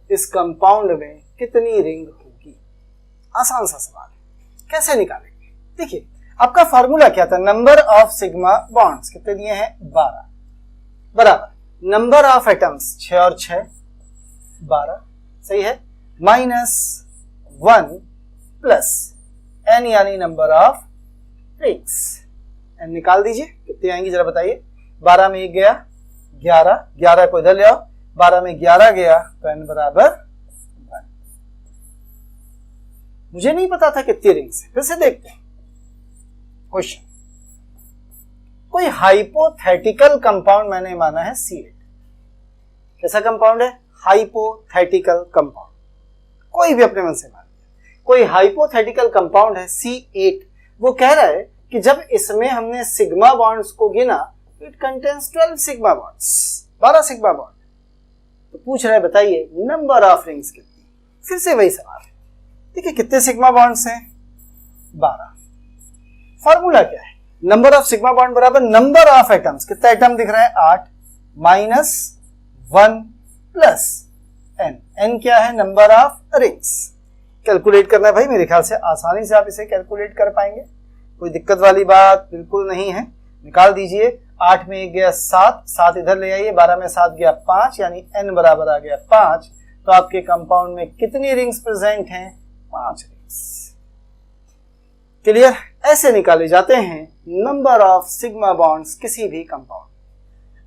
Speaker 1: इस कंपाउंड में कितनी रिंग होगी। आसान सा सवाल है, कैसे निकालेंगे। देखिए आपका फॉर्मूला क्या था, नंबर ऑफ सिग्मा बॉन्ड्स कितने दिए हैं 12, बराबर नंबर ऑफ एटम्स 6 और 6 12, सही है, माइनस 1 प्लस n यानी नंबर ऑफ रिंग्स, n निकाल दीजिए कितनी आएंगी जरा बताइए। 12 में 1 गया 11, 11 को इधर ले आओ, 12 में 11 गया तो n बराबर 1। मुझे नहीं पता था कितनी रिंग्स है, फिर से देखते हैं क्वेश्चन। कोई हाइपोथेटिकल कंपाउंड मैंने माना है C8, कैसा कंपाउंड है, हाइपोथेटिकल कंपाउंड, कोई भी अपने मन से मान लिया, कोई हाइपोथेटिकल कंपाउंड है C8। वो कह रहा है कि जब इसमें हमने सिग्मा बॉन्ड्स को गिना तो it contains 12 sigma bonds, 12 sigma bond. तो पूछ रहा है बताइए नंबर ऑफ रिंग्स कितनी। फिर से वही सवाल है, देखिए कितने सिग्मा बॉन्ड्स हैं 12। फॉर्मूला क्या है, नंबर ऑफ सिग्मा बॉन्ड बराबर नंबर ऑफ एटम्स, कितना एटम दिख रहा है 8 माइनस 1 प्लस n, n क्या है नंबर ऑफ रिंग्स। कैलकुलेट करना है भाई, मेरे ख्याल से आसानी से आप इसे कैलकुलेट कर पाएंगे, कोई दिक्कत वाली बात बिल्कुल नहीं है। निकाल दीजिए, 8 में 1 गया 7, 7 इधर ले आइए, 12 में 7 गया 5, यानी n बराबर आ गया 5। तो आपके कंपाउंड में कितनी रिंग्स प्रेजेंट हैं 5 रिंग्स। क्लियर, ऐसे निकाले जाते हैं नंबर ऑफ सिग्मा बॉन्ड्स किसी भी कंपाउंड।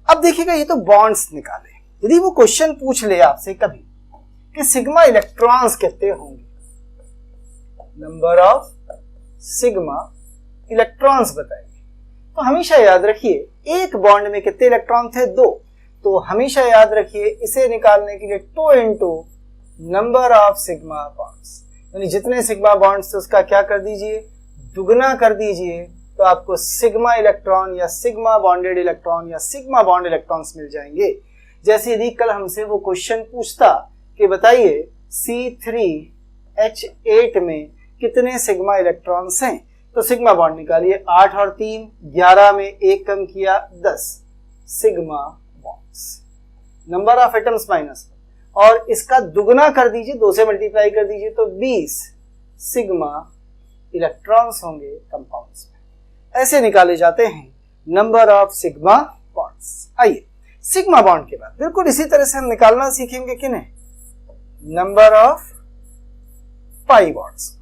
Speaker 1: अब देखिएगा ये तो बॉन्ड्स निकाले, यदि वो क्वेश्चन पूछ ले आपसे कभी कि सिग्मा इलेक्ट्रॉन्स कितने होंगे, नंबर ऑफ सिग्मा इलेक्ट्रॉन्स बताइए, तो हमेशा याद रखिए एक बॉन्ड में कितने इलेक्ट्रॉन थे 2, तो हमेशा याद रखिए इसे निकालने के लिए 2 into number of sigma bonds, यानी जितने सिग्मा बॉन्ड्स थे उसका क्या कर दीजिए दुगना कर दीजिए, तो आपको सिग्मा इलेक्ट्रॉन या सिग्मा बॉन्डेड इलेक्ट्रॉन या सिग्मा बॉन्ड इलेक्ट्रॉन्स मिल जाएंगे। जैसे यदि कल हमसे वो क्वेश्चन पूछता कि बताइए C3H8 में कितने सिग्मा इलेक्ट्रॉन्स हैं, तो सिग्मा बॉन्ड निकालिए, 8 और 3 11 में 1 कम किया 10 sigma bonds, number of atoms minus, और इसका दुगना कर दीजिए 2 से मल्टीप्लाई कर दीजिए तो 20 सिग्मा इलेक्ट्रॉन्स होंगे कंपाउंड्स में। ऐसे निकाले जाते हैं नंबर ऑफ सिग्मा बॉन्ड्स। आइए सिग्मा बॉन्ड के बाद बिल्कुल इसी तरह से हम निकालना सीखेंगे किन्हें, नंबर ऑफ पाई बॉन्ड्स,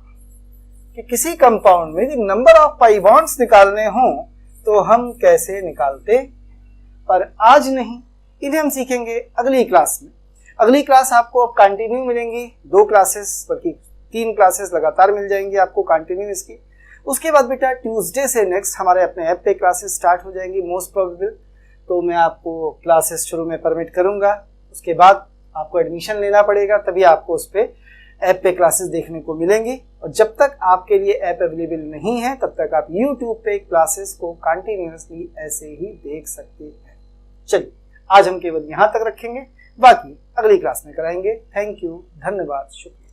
Speaker 1: कि किसी कंपाउंड में यदि नंबर ऑफ पाई बॉन्ड्स निकालने हों तो हम कैसे निकालते, पर आज नहीं, इन्हें हम सीखेंगे अगली क्लास में। अगली क्लास आपको अब कंटिन्यू मिलेंगी, 2 क्लासेस बल्कि 3 क्लासेस लगातार मिल जाएंगी आपको कंटिन्यू इसकी। उसके बाद बेटा ट्यूसडे से नेक्स्ट हमारे अपने ऐप पे क्लासेस स्टार्ट हो जाएंगी मोस्ट प्रोबेबल, तो मैं आपको क्लासेस शुरू में परमिट करूंगा, उसके बाद आपको एडमिशन लेना पड़ेगा, तभी आपको उस पर ऐप पे क्लासेस देखने को मिलेंगी। और जब तक आपके लिए ऐप अवेलेबल नहीं है तब तक आप YouTube पे क्लासेस को कंटिन्यूअसली ऐसे ही देख सकते हैं। चलिए आज हम केवल यहाँ तक रखेंगे, बाकी अगली क्लास में कराएंगे। थैंक यू, धन्यवाद, शुक्रिया।